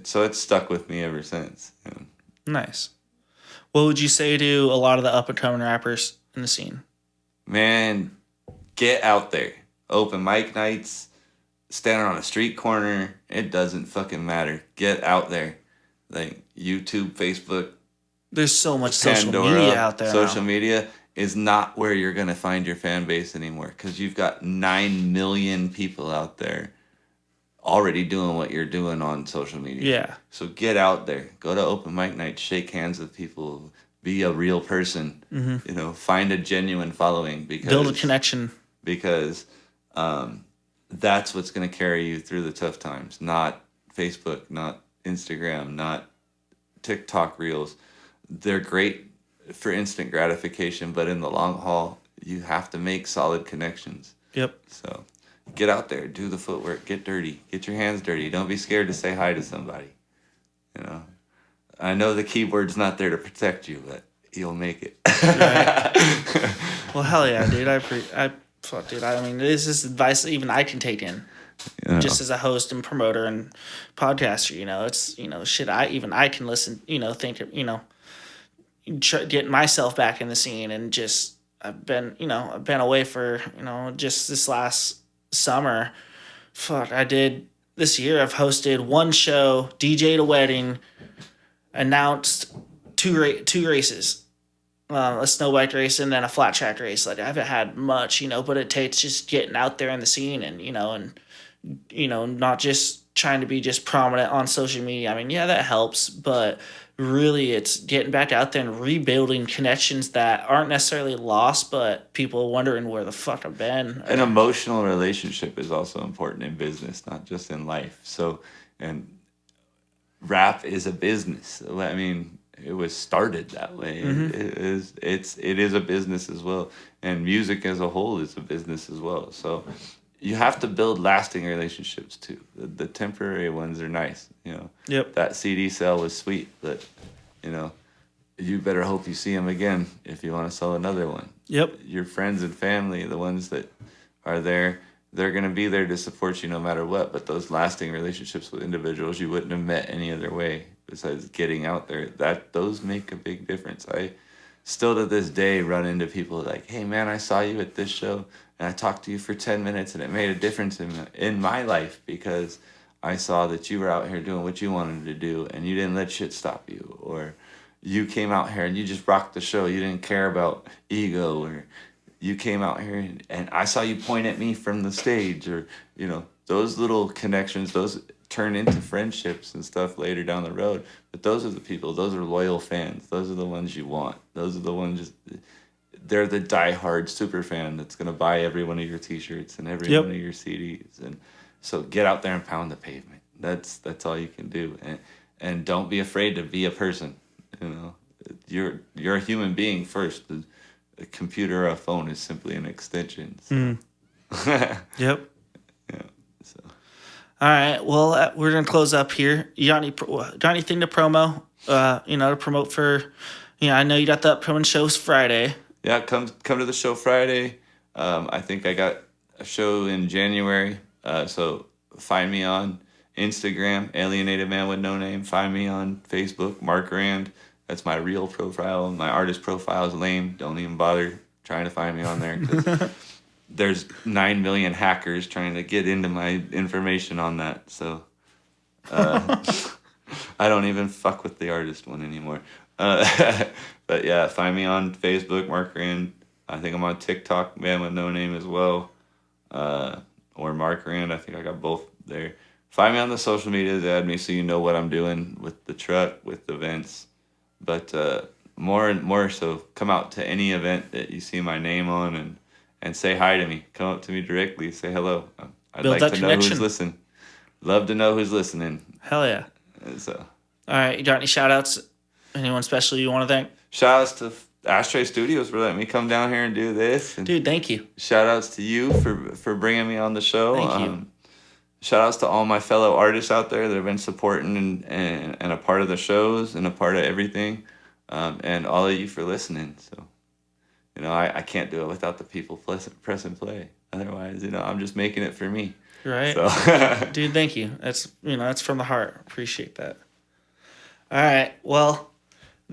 so it's stuck with me ever since. Nice. What would you say to a lot of the up-and-coming rappers in the scene? Man, get out there. Open mic nights, standing on a street corner, it doesn't fucking matter. Get out there. Like YouTube, Facebook. There's so much Pandora, social media out there Social now. media is not where you're going to find your fan base anymore, because you've got 9 million people out there already doing what you're doing on social media. Yeah. So get out there. Go to open mic nights, shake hands with people, be a real person. Find a genuine following. Build a connection. Because that's what's going to carry you through the tough times. Not Facebook, not Instagram, not TikTok Reels. They're great for instant gratification, but in the long haul, you have to make solid connections. Yep. So get out there, do the footwork, get dirty, get your hands dirty. Don't be scared to say hi to somebody. I know the keyboard's not there to protect you, but you'll make it. Right. Well, hell yeah, dude. Fuck, dude. I mean, this is advice that even I can take in. You know? Just as a host and promoter and podcaster, it's, shit I can listen, think, getting myself back in the scene. And just, I've been away for, just this last summer. Fuck, this year I've hosted one show, DJ'd a wedding, announced two races, a snow bike race and then a flat track race. Like, I haven't had much, but it takes just getting out there in the scene and not just trying to be just prominent on social media. I mean, yeah, that helps, but really it's getting back out there and rebuilding connections that aren't necessarily lost, but people wondering where the fuck I've been. An emotional relationship is also important in business, not just in life. So, and rap is a business. I mean, it was started that way. Mm-hmm. It is a business as well, and music as a whole is a business as well. So you have to build lasting relationships too. The temporary ones are nice, Yep. That CD sale was sweet, but you better hope you see them again if you want to sell another one. Yep. Your friends and family, the ones that are there, they're going to be there to support you no matter what. But those lasting relationships with individuals you wouldn't have met any other way besides getting out there, those make a big difference. I still to this day run into people like, hey man, I saw you at this show and I talked to you for 10 minutes and it made a difference in my life because I saw that you were out here doing what you wanted to do and you didn't let shit stop you. Or you came out here and you just rocked the show. You didn't care about ego. Or you came out here and I saw you point at me from the stage. Or, those little connections, those turn into friendships and stuff later down the road. But those are the people. Those are loyal fans. Those are the ones you want. Those are the ones... They're the diehard super fan that's going to buy every one of your T-shirts and every one of your CDs. And so get out there and pound the pavement. That's all you can do. And don't be afraid to be a person. You're a human being first. A computer or a phone is simply an extension. So. Yep. Yeah. So. All right. Well, we're gonna close up here. You got anything to promo? To promote for. I know you got the upcoming shows Friday. Yeah, come to the show Friday. I think I got a show in January. So find me on Instagram, Alienated Man with No Name. Find me on Facebook, Mark Rand. That's my real profile. My artist profile is lame. Don't even bother trying to find me on there because there's 9 million hackers trying to get into my information on that. So I don't even fuck with the artist one anymore. But yeah, find me on Facebook, Mark Rand. I think I'm on TikTok, Man with No Name as well. Or Mark Rand. I think I got both there. Find me on the social media, add me so you know what I'm doing with the truck, with the events. But more and more so, come out to any event that you see my name on and say hi to me. Come up to me directly, say hello. I'd Build like that to know connection. who's listening. Love to know who's listening. Hell yeah. So. All right, you got any shout outs? Anyone special you want to thank? Shout outs to Ashtray Studios for letting me come down here and do this. And dude, thank you. Shout outs to you for bringing me on the show. Thank you. Shout outs to all my fellow artists out there that have been supporting and a part of the shows and a part of everything. And all of you for listening. So, I can't do it without the people press and play. Otherwise, I'm just making it for me. Right. So. Dude, thank you. That's from the heart. Appreciate that. All right. Well,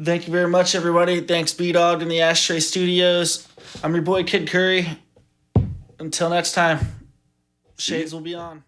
thank you very much, everybody. Thanks, B-Dog and the Ashtray Studios. I'm your boy, Kid Curry. Until next time, Shades will be on.